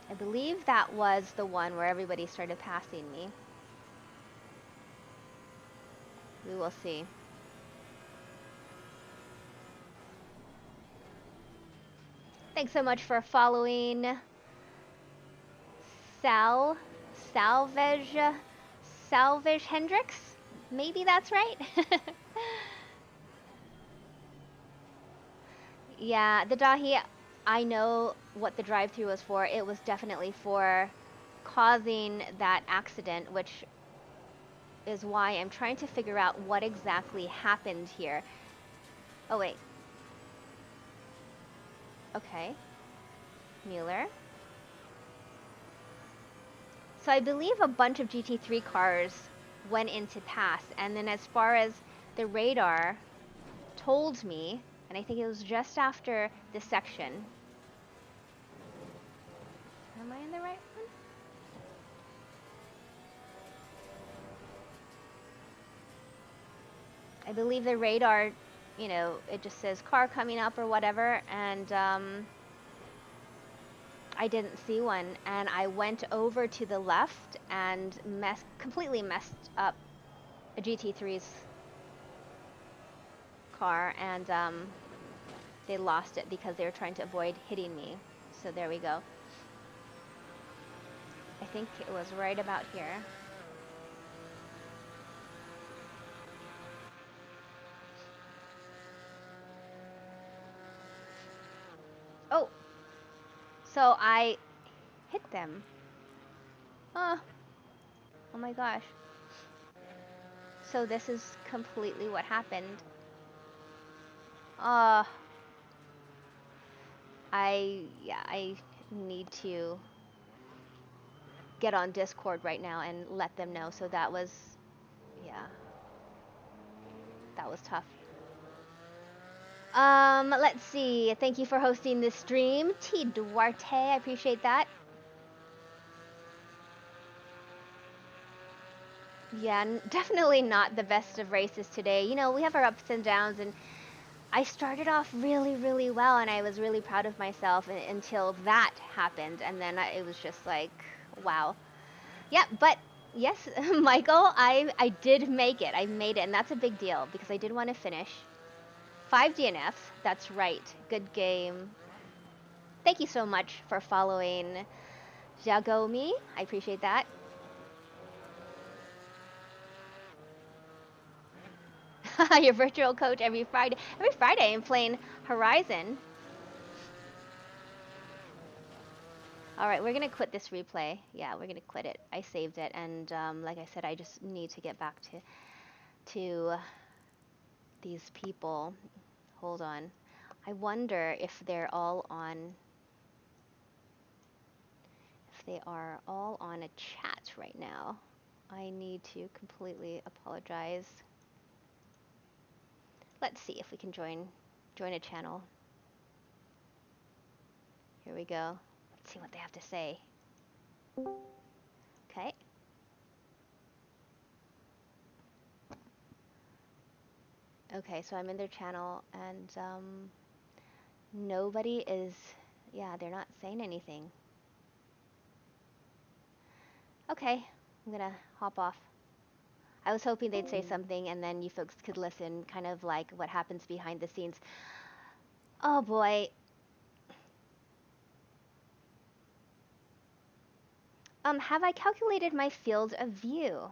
I believe that was the one where everybody started passing me. We will see. Thanks so much for following Salvage Hendrix. Maybe that's right. Yeah, the Dahi, I know what the drive-through was for. It was definitely for causing that accident, which is why I'm trying to figure out what exactly happened here. Oh, wait. Okay. Mueller. So I believe a bunch of GT3 cars went into pass, and then as far as the radar told me, and I think it was just after this section. Am I in the right one? I believe the radar, you know, it just says car coming up or whatever, and I didn't see one, and I went over to the left and completely messed up a GT3's car, and they lost it because they were trying to avoid hitting me. So there we go. I think it was right about here. Oh, so I hit them. Oh, oh my gosh. So this is completely what happened. Uh, I need to get on Discord right now and let them know. So that was, yeah, that was tough. Let's see. Thank you for hosting this stream, T Duarte. I appreciate that. Yeah, definitely not the best of races today. You know, we have our ups and downs, and I started off really, really well, and I was really proud of myself until that happened, and then it was just like, wow. Yeah, but yes, Michael, I did make it. I made it, and that's a big deal because I did want to finish. 5 DNFs, that's right. Good game. Thank you so much for following Jagomi. I appreciate that. Your virtual coach every Friday. Every Friday I'm playing Horizon. All right, we're gonna quit this replay. Yeah, we're gonna quit it. I saved it, and like I said, I just need to get back to these people. Hold on. I wonder if they're all on. If they are all on a chat right now. I need to completely apologize. Let's see if we can join a channel. Here we go. Let's see what they have to say. Okay. Okay, so I'm in their channel, and nobody is, yeah, they're not saying anything. Okay, I'm gonna hop off. I was hoping they'd say something, and then you folks could listen, kind of like what happens behind the scenes. Oh boy. Have I calculated my field of view?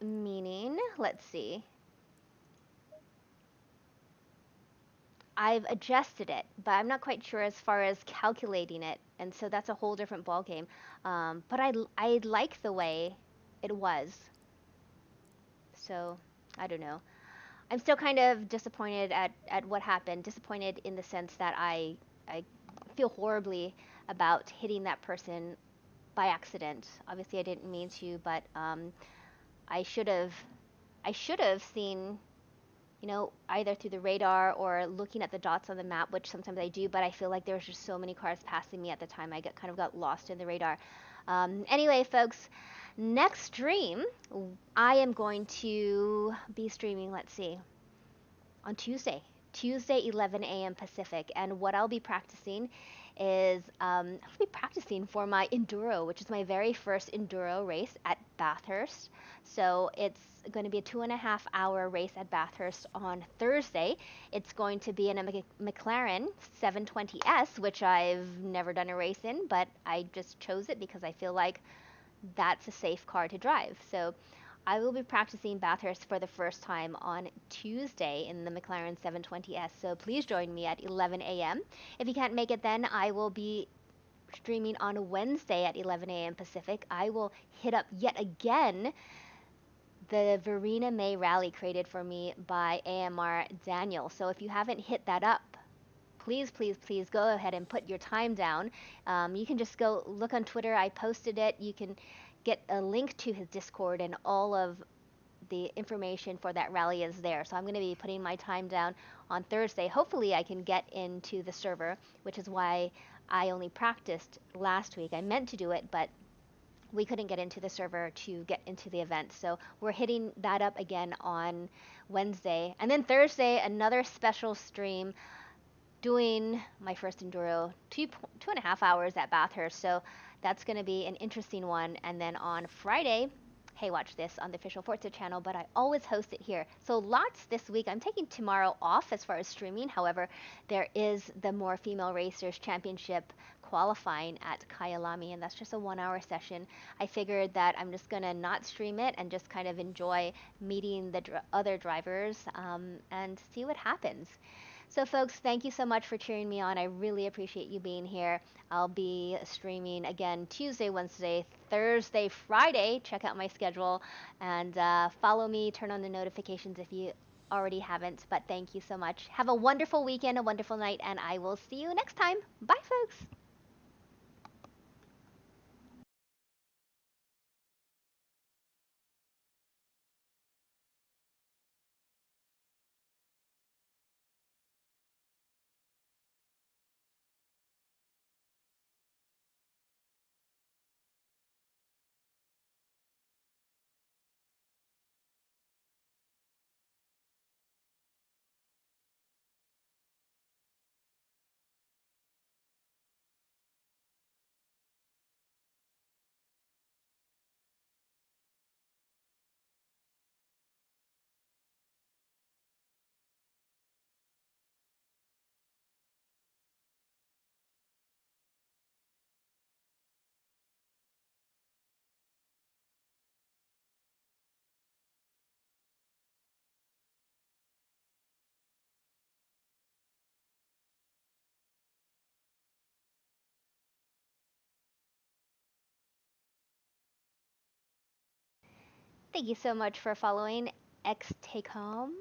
Meaning, let's see. I've adjusted it, but I'm not quite sure as far as calculating it, and so that's a whole different ballgame. But I like the way it was, so I don't know. I'm still kind of disappointed at what happened. Disappointed in the sense that I feel horribly about hitting that person by accident. Obviously, I didn't mean to, but I should have I should have seen, you know, either through the radar or looking at the dots on the map, which sometimes I do, but I feel like there was just so many cars passing me at the time. I kind of got lost in the radar. Anyway, folks, next stream, I am going to be streaming, let's see, on Tuesday, 11 a.m. Pacific. And what I'll be practicing is I'll be practicing for my enduro, which is my very first enduro race at Bathurst. So it's going to be a 2.5 hour race at Bathurst on Thursday. It's going to be in a McLaren 720S, which I've never done a race in, but I just chose it because I feel like that's a safe car to drive. So I will be practicing Bathurst for the first time on Tuesday in the McLaren 720S. So please join me at 11 a.m. If you can't make it then, I will be streaming on Wednesday at 11 a.m. Pacific. I will hit up yet again the Verena Mei rally created for me by AMR Daniel. So if you haven't hit that up, please, please, please go ahead and put your time down. You can just go look on Twitter. I posted it. You can get a link to his Discord, and all of the information for that rally is there. So I'm going to be putting my time down on Thursday. Hopefully, I can get into the server, which is why I only practiced last week. I meant to do it, but we couldn't get into the server to get into the event. So we're hitting that up again on Wednesday. And then Thursday, another special stream doing my first enduro, 2.5 hours at Bathurst. So that's going to be an interesting one. And then on Friday, hey, watch this on the official Forza channel, but I always host it here. So lots this week. I'm taking tomorrow off as far as streaming. However, there is the More Female Racers Championship qualifying at Kyalami, and that's just a 1 hour session. I figured that I'm just gonna not stream it and just kind of enjoy meeting the other drivers and see what happens. So, folks, thank you so much for cheering me on. I really appreciate you being here. I'll be streaming again Tuesday, Wednesday, Thursday, Friday. Check out my schedule and follow me. Turn on the notifications if you already haven't. But thank you so much. Have a wonderful weekend, a wonderful night, and I will see you next time. Bye, folks. Thank you so much for following X Take Home.